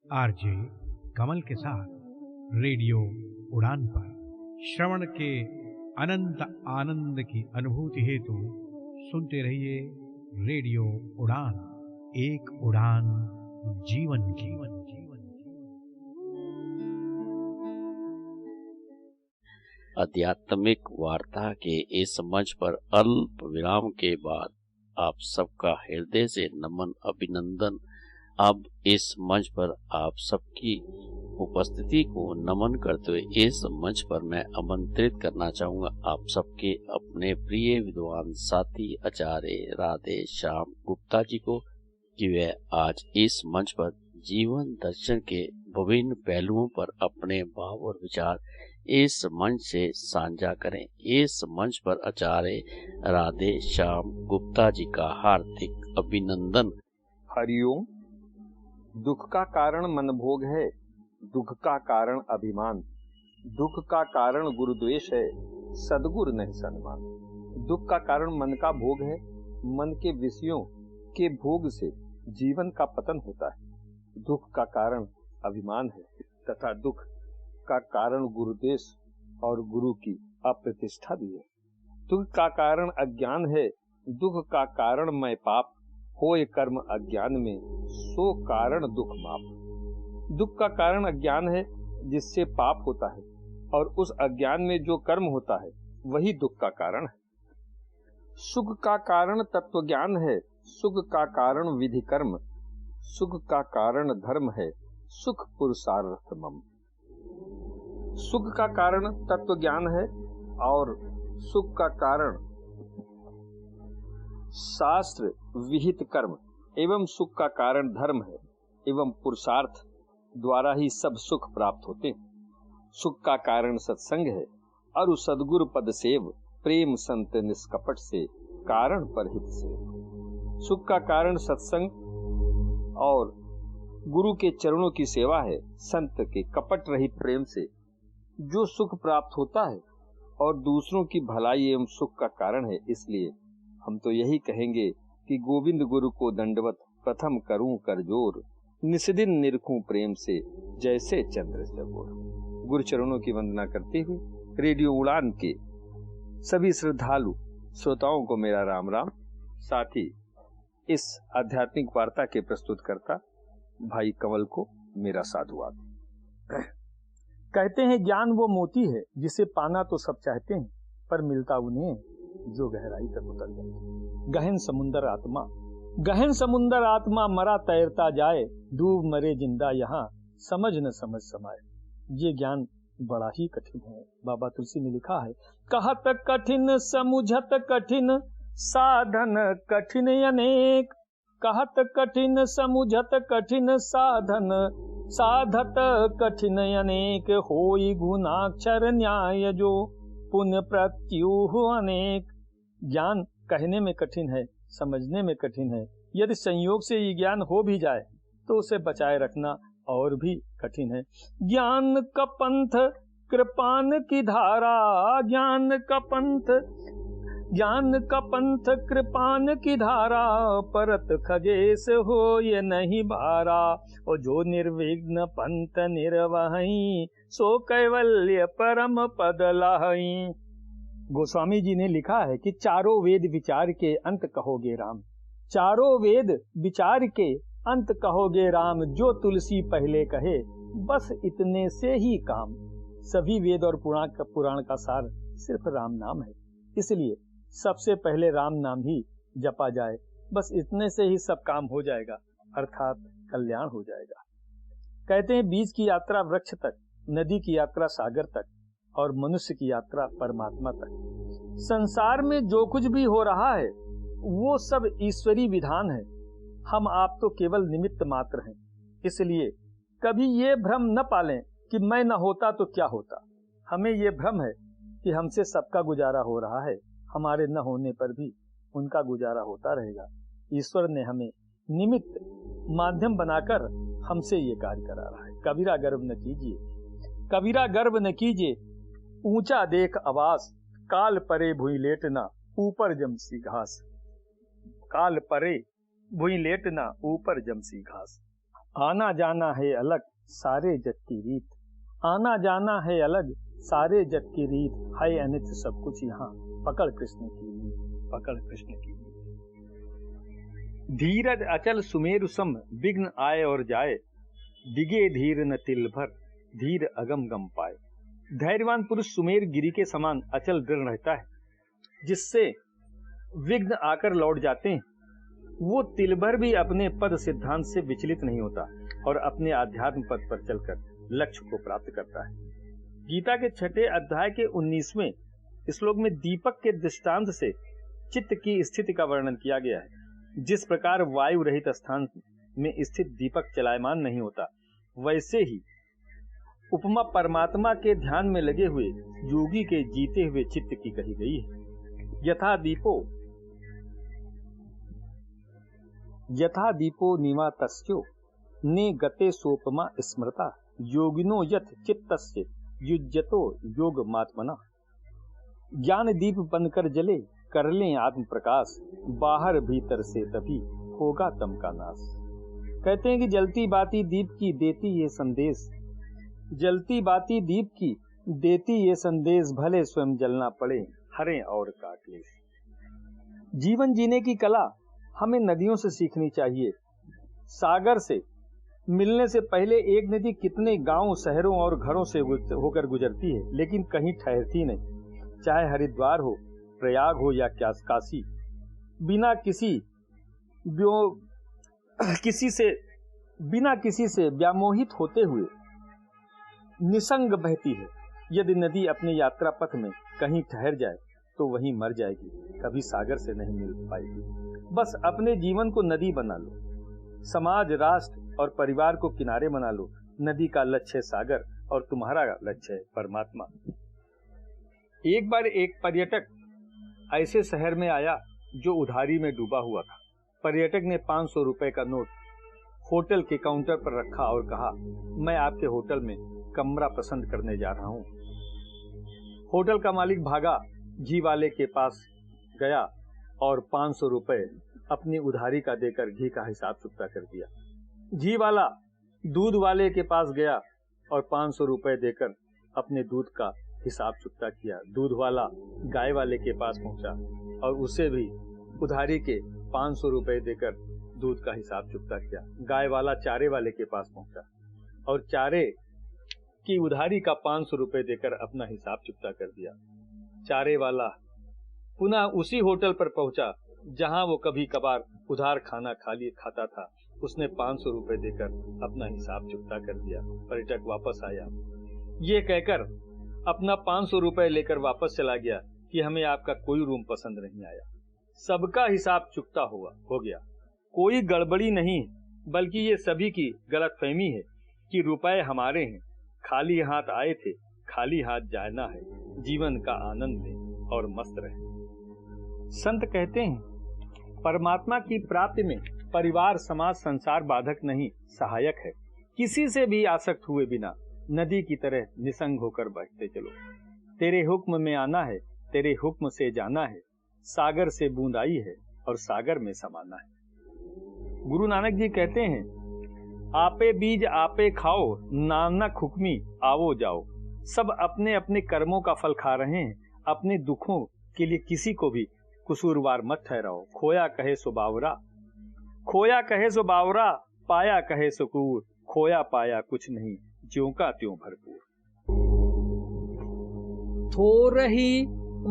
आरजे कमल के साथ रेडियो उड़ान पर। श्रवण के अनंत आनंद की अनुभूति हेतु सुनते रहिए रेडियो उड़ान। एक उड़ान जीवन की। आध्यात्मिक वार्ता के इस मंच पर अल्प विराम के बाद आप सबका हृदय से नमन अभिनंदन। अब इस मंच पर आप सबकी उपस्थिति को नमन करते हुए इस मंच पर मैं आमंत्रित करना चाहूंगा आप सबके अपने प्रिय विद्वान साथी आचार्य राधे श्याम गुप्ता जी को कि वे आज इस मंच पर जीवन दर्शन के विभिन्न पहलुओं पर अपने भाव और विचार इस मंच से साझा करें। इस मंच पर आचार्य राधे श्याम गुप्ता जी का हार्दिक अभिनंदन। हरिओम। दुख का कारण मनभोग है, दुख का कारण अभिमान, दुख का कारण गुरुद्वेष है, सद्गुरु नहीं सन्मान। दुख का कारण मन का भोग है, मन के विषयों के भोग से जीवन का पतन होता है। दुख का कारण अभिमान है तथा दुख का कारण गुरुद्वेष और गुरु की अप्रतिष्ठा भी है। दुख का कारण अज्ञान है, दुख का कारण मैं पाप, होए कर्म अज्ञान में सो कारण दुख माप। दुख का कारण अज्ञान है जिससे पाप होता है और उस अज्ञान में जो कर्म होता है वही दुख का कारण है। सुख का कारण तत्व ज्ञान है, सुख का कारण विधि कर्म, सुख का कारण धर्म है, सुख पुरुषार्थ मम। सुख का कारण तत्व ज्ञान है और सुख का कारण शास्त्र विहित कर्म एवं सुख का कारण धर्म है एवं पुरुषार्थ द्वारा ही सब सुख प्राप्त होते हैं। सुख का कारण सत्संग है और सद्गुरु पद सेव, प्रेम संत निष्कपट से कारण परहित से। सुख का कारण सत्संग और गुरु के चरणों की सेवा है, संत के कपट रहित प्रेम से जो सुख प्राप्त होता है और दूसरों की भलाई एवं सुख का कारण है। इसलिए हम तो यही कहेंगे कि गोविंद गुरु को दंडवत प्रथम करूं कर जोर, निस्दिन निरखूं प्रेम से जैसे चंद्र चकोर। गुरु चरणों की वंदना करते हुए रेडियो उड़ान के सभी श्रद्धालु श्रोताओं को मेरा राम राम। साथ ही इस आध्यात्मिक वार्ता के प्रस्तुतकर्ता भाई कमल को मेरा साधुवाद। कहते हैं ज्ञान वो मोती है जिसे पाना तो सब चाहते हैं, पर मिलता उन्हें जो गहराई तक उतर जाए। गहन समुंदर आत्मा, गहन समुंदर आत्मा मरा तैरता जाए, डूब मरे जिंदा यहाँ समझ न समझ समाए। ये ज्ञान बड़ा ही कठिन है। बाबा तुलसी ने लिखा है, कहत कठिन समुझत कठिन साधन कठिन अनेक, कहत कठिन समुझत कठिन साधन साधत कठिन अनेक, होई गुणाक्षर न्याय जो पुण्य प्रत्युह अनेक। ज्ञान कहने में कठिन है, समझने में कठिन है। यदि संयोग से ये ज्ञान हो भी जाए तो उसे बचाए रखना और भी कठिन है। ज्ञान का पंथ कृपान की धारा, ज्ञान का पंथ, ज्ञान का पंथ कृपान की धारा, परत खगेश हो ये नहीं भारा। और जो निर्विघ्न पंथ निर्वही, सो कैवल्य परम पद लाही। गोस्वामी जी ने लिखा है कि चारों वेद विचार के अंत कहोगे राम, चारों वेद विचार के अंत कहोगे राम। जो तुलसी पहले कहे बस इतने से ही काम। सभी वेद और पुराण का सार सिर्फ राम नाम है, इसलिए सबसे पहले राम नाम ही जपा जाए। बस इतने से ही सब काम हो जाएगा, अर्थात कल्याण हो जाएगा। कहते हैं बीज की यात्रा वृक्ष तक, नदी की यात्रा सागर तक और मनुष्य की यात्रा परमात्मा तक। संसार में जो कुछ भी हो रहा है वो सब ईश्वरी विधान है। हम आप तो केवल निमित्त मात्र हैं। इसलिए कभी ये भ्रम न पालें कि मैं न होता तो क्या होता। हमें ये भ्रम है कि हमसे सबका गुजारा हो रहा है, हमारे न होने पर भी उनका गुजारा होता रहेगा। ईश्वर ने हमें निमित्त माध्यम बनाकर हमसे ये कार्य करा रहा है। कबीरा गर्व न कीजिए, कबीरा गर्व न कीजिए, ऊंचा देख आवास, काल परे भुई लेटना ऊपर जमसी घास। काल परे भुई लेटना ऊपर जमसी घास। आना जाना है अलग सारे जग की रीत, आना जाना है अलग सारे जग की रीत। है अनित सब कुछ यहाँ पकड़ कृष्ण की नीत, पकड़ कृष्ण की नीत। धीरज अचल सुमेरु सम, विघ्न आए और जाए, डिगे धीर न तिल भर, धीर अगम गम पाए। धैर्यवान पुरुष सुमेर गिरी के समान अचल दृढ़ रहता है, जिससे विघ्न आकर लौट जाते हैं। वो तिल भर भी अपने पद सिद्धांत से विचलित नहीं होता और अपने आध्यात्म पद पर चलकर लक्ष्य को प्राप्त करता है। गीता के 6 अध्याय के 19वें श्लोक में दीपक के दृष्टांत से चित्त की स्थिति का वर्णन किया गया है। जिस प्रकार वायु रहित स्थान में स्थित दीपक चलायमान नहीं होता, वैसे ही उपमा परमात्मा के ध्यान में लगे हुए योगी के जीते हुए चित्त की कही गई है। यथा दीपो निवातस्यो ने गते सोपमा स्मृता योगिनो यथ चित्तस्य युज्यतो योग मात्मना। ज्ञान दीप बनकर जले, कर लें आत्म प्रकाश, बाहर भीतर से तभी होगा तम का नाश। कहते हैं कि जलती बाती दीप की देती ये संदेश, जलती बाती दीप की देती ये संदेश, भले स्वयं जलना पड़े हरें और का क्लेश। जीवन जीने की कला हमें नदियों से सीखनी चाहिए। सागर से मिलने से पहले एक नदी कितने गांव, शहरों और घरों से होकर गुजरती है, लेकिन कहीं ठहरती नहीं। चाहे हरिद्वार हो, प्रयाग हो या काशी, बिना किसी से व्यामोहित होते हुए निसंग बहती है। यदि नदी अपने यात्रा पथ में कहीं ठहर जाए तो वहीं मर जाएगी, कभी सागर से नहीं मिल पाएगी। बस अपने जीवन को नदी बना लो, समाज, राष्ट्र और परिवार को किनारे बना लो। नदी का लक्ष्य है सागर और तुम्हारा लक्ष्य है परमात्मा। एक बार एक पर्यटक ऐसे शहर में आया जो उधारी में डूबा हुआ था। पर्यटक ने 500 रुपए का नोट होटल के काउंटर पर रखा और कहा, मैं आपके होटल में कमरा पसंद करने जा रहा हूँ। होटल का मालिक भागा, घी वाले के पास गया और 500 रुपए अपनी उधारी का देकर घी का हिसाब चुकता कर दिया। घी वाला दूध वाले के पास गया और 500 रुपए देकर अपने दूध का हिसाब चुकता किया। दूध वाला गाय वाले के पास पहुंचा और उसे भी उधारी के 500 रुपए देकर दूध का हिसाब चुकता किया। गाय वाला चारे वाले के पास पहुंचा और चारे की उधारी का 500 रुपए देकर अपना हिसाब चुकता कर दिया। चारे वाला पुनः उसी होटल पर पहुंचा जहां वो कभी कभार उधार खाना खाता था। उसने 500 रुपए देकर अपना हिसाब चुकता कर दिया। पर्यटक वापस आया, ये कहकर अपना 500 रुपए लेकर वापस चला गया कि हमें आपका कोई रूम पसंद नहीं आया। सबका हिसाब चुकता हो गया। कोई गड़बड़ी नहीं, बल्कि ये सभी की गलतफहमी है कि रुपए हमारे हैं। खाली हाथ आए थे, खाली हाथ जाना है। जीवन का आनंद लें और मस्त रहें। संत कहते हैं, परमात्मा की प्राप्ति में परिवार, समाज, संसार बाधक नहीं, सहायक है। किसी से भी आसक्त हुए बिना नदी की तरह निसंग होकर बहते चलो। तेरे हुक्म में आना है, तेरे हुक्म से जाना है। सागर से बूंद आई है और सागर में समाना है। गुरु नानक जी कहते हैं, आपे बीज आपे खाओ, नानक हुक्मी आवो जाओ। सब अपने अपने कर्मों का फल खा रहे हैं। अपने दुखों के लिए किसी को भी कसूरवार मत ठहराओ। खोया कहे सो बावरा, खोया कहे सो बावरा, पाया कहे सो कूर। खोया पाया कुछ नहीं, ज्यों का त्यों भरपूर। थोरही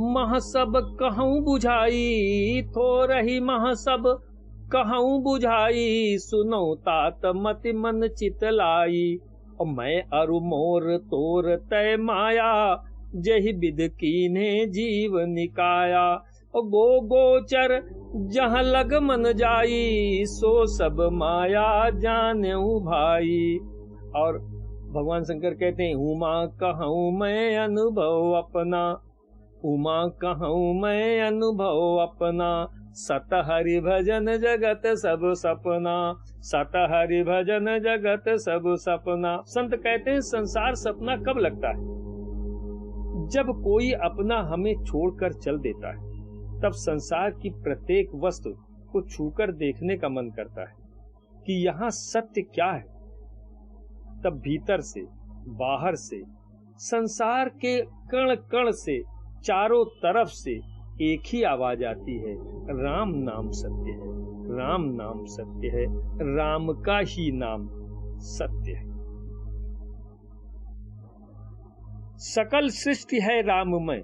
मह सब कहूँ बुझाई, थोरही मह सब कहूँ बुझाई। सुनो तात मति मन चितलाई। और मैं अरु मोर तोर तय माया, जहि विद कीन्हे जीव निकाया। और गो गोचर जहाँ लग मन जाई, सो सब माया जानेऊ भाई। और भगवान शंकर कहते हैं, उमा कहूँ मैं अनुभव अपना, उमा कहूँ मैं अनुभव अपना। सत हरि भजन जगत सब सपना, सत हरि भजन जगत सब सपना। संत कहते हैं, संसार सपना कब लगता है? जब कोई अपना हमें छोड़कर चल देता है, तब संसार की प्रत्येक वस्तु को छूकर देखने का मन करता है कि यहाँ सत्य क्या है। तब भीतर से, बाहर से, संसार के कण कण से, चारों तरफ से एक ही आवाज आती है, राम नाम सत्य है, राम नाम सत्य है, राम का ही नाम सत्य है। सकल सृष्टि है राममय,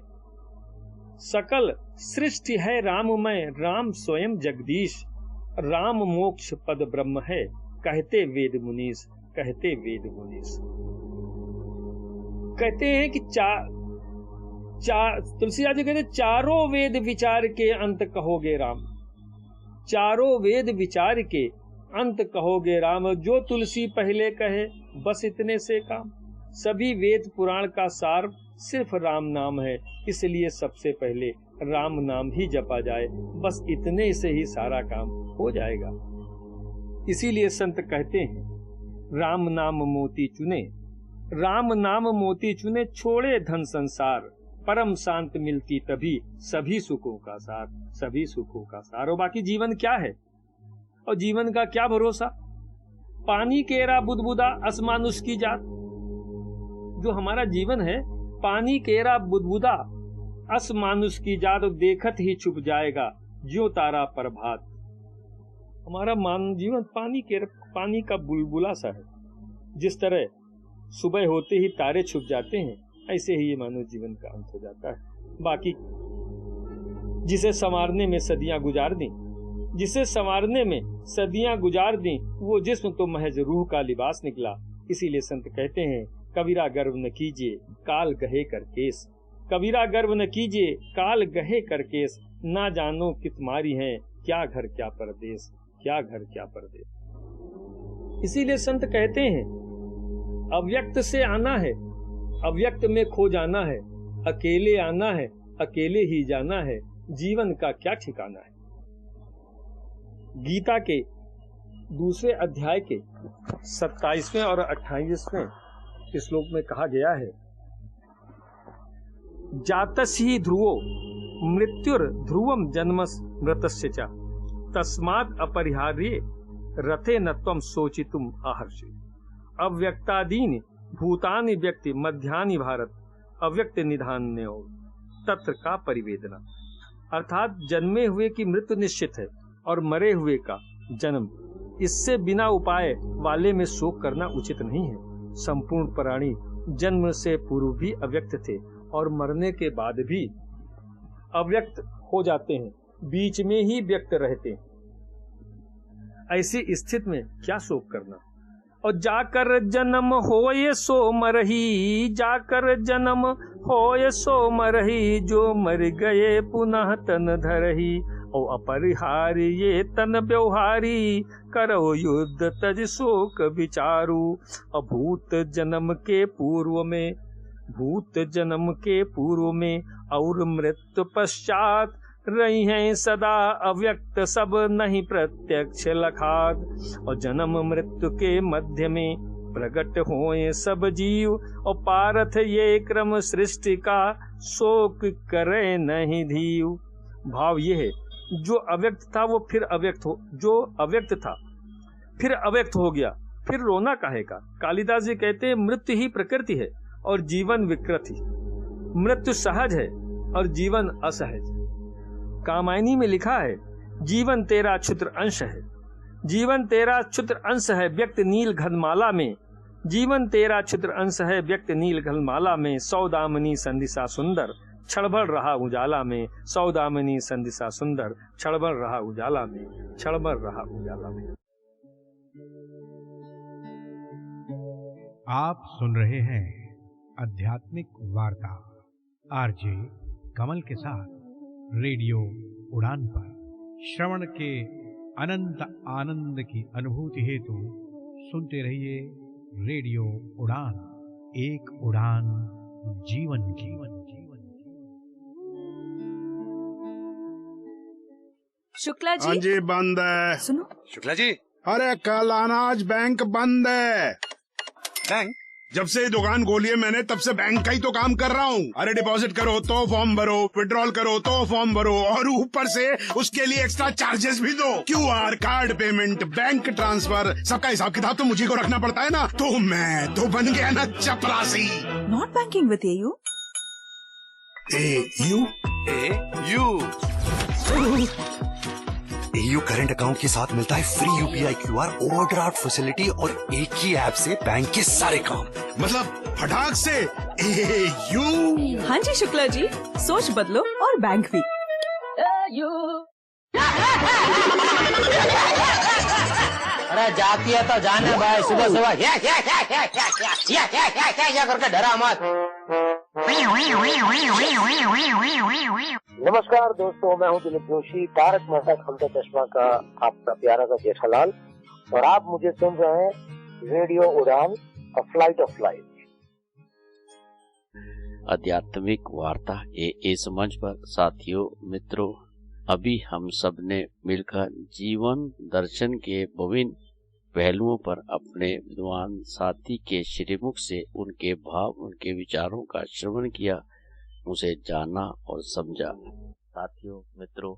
सकल सृष्टि है राममय, राम स्वयं जगदीश, राम मोक्ष पद ब्रह्म है, कहते वेद मुनीस, कहते वेद मुनीस। कहते हैं कि तुलसीदास जी कहते चारों वेद विचार के अंत कहोगे राम, चारों वेद विचार के अंत कहोगे राम, जो तुलसी पहले कहे बस इतने से काम। सभी वेद पुराण का सार सिर्फ राम नाम है, इसलिए सबसे पहले राम नाम ही जपा जाए, बस इतने से ही सारा काम हो जाएगा। इसीलिए संत कहते हैं राम नाम मोती चुने, राम नाम मोती चुने, छोड़े धन संसार, परम शांत मिलती तभी सभी सुखों का सार, सभी सुखों का सार। और बाकी जीवन क्या है, और जीवन का क्या भरोसा। पानी केरा बुदबुदा असमानुष की जात, जो हमारा जीवन है पानी केरा बुदबुदा असमानुष की जात, देखत ही छुप जाएगा ज्यों तारा प्रभात। हमारा मानव जीवन पानी का बुलबुला सा है, जिस तरह सुबह होते ही तारे छुप जाते हैं, ऐसे ही ये मानव जीवन का अंत हो जाता है। बाकी जिसे संवारने में सदियां गुजार दी, जिसे संवारने में सदियां गुजार दी, वो जिस्म तो महज रूह का लिबास निकला। इसीलिए संत कहते हैं कबीरा गर्व न कीजिए काल गहे कर केस, कबीरा गर्व न कीजिए काल गहे कर केस, ना जानो कितमारी हैं क्या घर क्या परदेश, क्या घर क्या परदेश। इसीलिए संत कहते हैं अव्यक्त से आना है, अव्यक्त में खो जाना है, अकेले आना है, अकेले ही जाना है, जीवन का क्या ठिकाना है। गीता के दूसरे अध्याय के 27वें और 28वें श्लोक में कहा गया है जातसी ध्रुवो मृत्युर ध्रुवम जन्मस मृतस्य च, तस्मात् अपरिहार्ये रथे न त्वं शोचितुम आहर्षि। अव्यक्तादीनि भूतानि व्यक्ति मध्यानि भारत, अव्यक्त निधान्यो तत्र का परिवेदना। अर्थात जन्मे हुए की मृत्यु निश्चित है और मरे हुए का जन्म, इससे बिना उपाय वाले में शोक करना उचित नहीं है। संपूर्ण प्राणी जन्म से पूर्व भी अव्यक्त थे और मरने के बाद भी अव्यक्त हो जाते हैं, बीच में ही व्यक्त रहते हैं। ऐसी स्थिति में क्या शोक करना। और जाकर जन्म होए सो मरही, जाकर जन्म होए सो मरही, जो मर गए पुनः तन धरही। और अपरिहार्य ये तन व्यवहारी, करो युद्ध तज शोक विचारू। अभूत जन्म के पूर्व में, भूत जन्म के पूर्व में और मृत्यु पश्चात, रही हैं सदा अव्यक्त सब नहीं प्रत्यक्ष लखात। और जन्म मृत्यु के मध्य में प्रकट होए सब जीव, और पारथ ये क्रम सृष्टि का शोक करे नहीं धीव। भाव ये है जो अव्यक्त था वो फिर अव्यक्त हो, जो अव्यक्त था फिर अव्यक्त हो गया, फिर रोना काहे का। कालिदास जी कहते हैं मृत्यु ही प्रकृति है और जीवन विकृति। मृत्यु सहज है और जीवन असहज। कामायनी में लिखा है जीवन तेरा क्षुद्र अंश है, जीवन तेरा क्षुद्र अंश है व्यक्त नील घनमाला में। जीवन तेरा क्षुद्र अंश है व्यक्त नील घनमाला में। सौदामनी संदिशा सुंदर क्षणभर रहा उजाला में। सौदामनी संदिशा सुंदर क्षणभर रहा उजाला में, क्षणभर रहा उजाला में। आप सुन रहे हैं आध्यात्मिक वार्ता आरजे कमल के साथ रेडियो उड़ान पर। श्रवण के अनंत आनंद की अनुभूति हेतु सुनते रहिए रेडियो उड़ान, एक उड़ान जीवन की। शुक्ला जी। हाँ जी बंद है। सुनो शुक्ला जी, अरे कल अनाज बैंक बंद है। बैंक? जब से ये दुकान खोली है मैंने तब से बैंक का ही तो काम कर रहा हूँ। अरे डिपॉजिट करो तो फॉर्म भरो, विड्रॉल करो तो फॉर्म भरो, और ऊपर से उसके लिए एक्स्ट्रा चार्जेस भी दो। QR card payment, bank transfer, सबका हिसाब किताब तो मुझे को रखना पड़ता है ना। तो मैं तो बन गया ना चपरासी। Not banking with AU. AU AU current account के साथ मिलता है free UPI QR, overdraft facility और एक ही ऐप से बैंक के सारे काम। मतलब फटाक से एयू। हाँ जी शुक्ला जी, सोच बदलो और बैंक भी। अरे जाती है तो जाने भाई, सुबह सुबह क्या करके डरा मत। नमस्कार दोस्तों, मैं हूं दिलीप जोशी, तारक मेहता का उल्टा चश्मा का आपका प्यारा सा जेठालाल, और आप मुझे सुन रहे हैं रेडियो उड़ान, अ फ्लाइट ऑफ लाइफ। आध्यात्मिक वार्ता इस मंच पर साथियों मित्रों, अभी हम सब ने मिलकर जीवन दर्शन के विभिन्न पहलुओं पर अपने विद्वान साथी के श्रीमुख से उनके भाव, उनके विचारों का श्रवण किया, उसे जाना और समझा। साथियों मित्रों,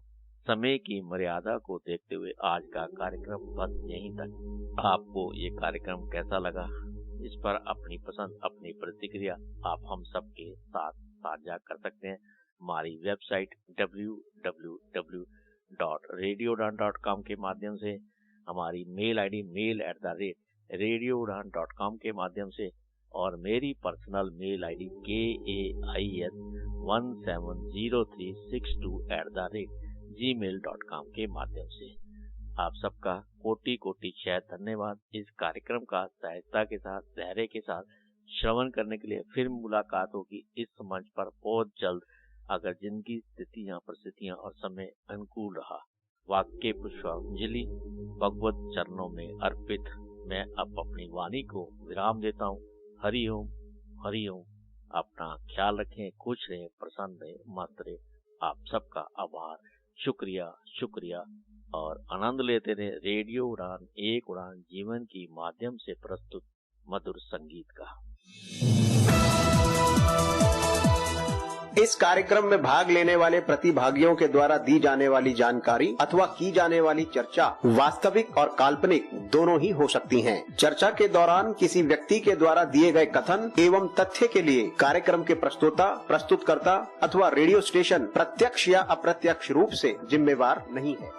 समय की मर्यादा को देखते हुए आज का कार्यक्रम बस यहीं तक। आपको ये कार्यक्रम कैसा लगा, इस पर अपनी पसंद, अपनी प्रतिक्रिया आप हम सबके साथ साझा कर सकते हैं। हमारी वेबसाइट www.radioudan.com के माध्यम से, हमारी मेल आईडी mail@radioudan.com के माध्यम से, और मेरी पर्सनल मेल आईडी KAIS170362@gmail.com के माध्यम से। आप सबका कोटि कोटि शय धन्यवाद। इस कार्यक्रम का सहजता के साथ, धैर्य के साथ श्रवण करने के लिए फिर मुलाकात होगी इस मंच पर बहुत जल्द, अगर जिनकी स्थितियां, परिस्थितियां और समय अनुकूल रहा। वाक्य पुष्पांजलि भगवत चरणों में अर्पित मैं अब अपनी वाणी को विराम देता हूँ। हरि ओम, हरि ओम। अपना ख्याल रखें, खुश रहें, प्रसन्न रहें, मस्त रहें। आप सबका आभार, शुक्रिया, शुक्रिया, और आनंद लेते रहे रेडियो उड़ान, एक उड़ान जीवन की माध्यम से प्रस्तुत मधुर संगीत का। इस कार्यक्रम में भाग लेने वाले प्रतिभागियों के द्वारा दी जाने वाली जानकारी अथवा की जाने वाली चर्चा वास्तविक और काल्पनिक दोनों ही हो सकती हैं। चर्चा के दौरान किसी व्यक्ति के द्वारा दिए गए कथन एवं तथ्य के लिए कार्यक्रम के प्रस्तोता, प्रस्तुतकर्ता अथवा रेडियो स्टेशन प्रत्यक्ष या अप्रत्यक्ष रूप से जिम्मेवार नहीं है।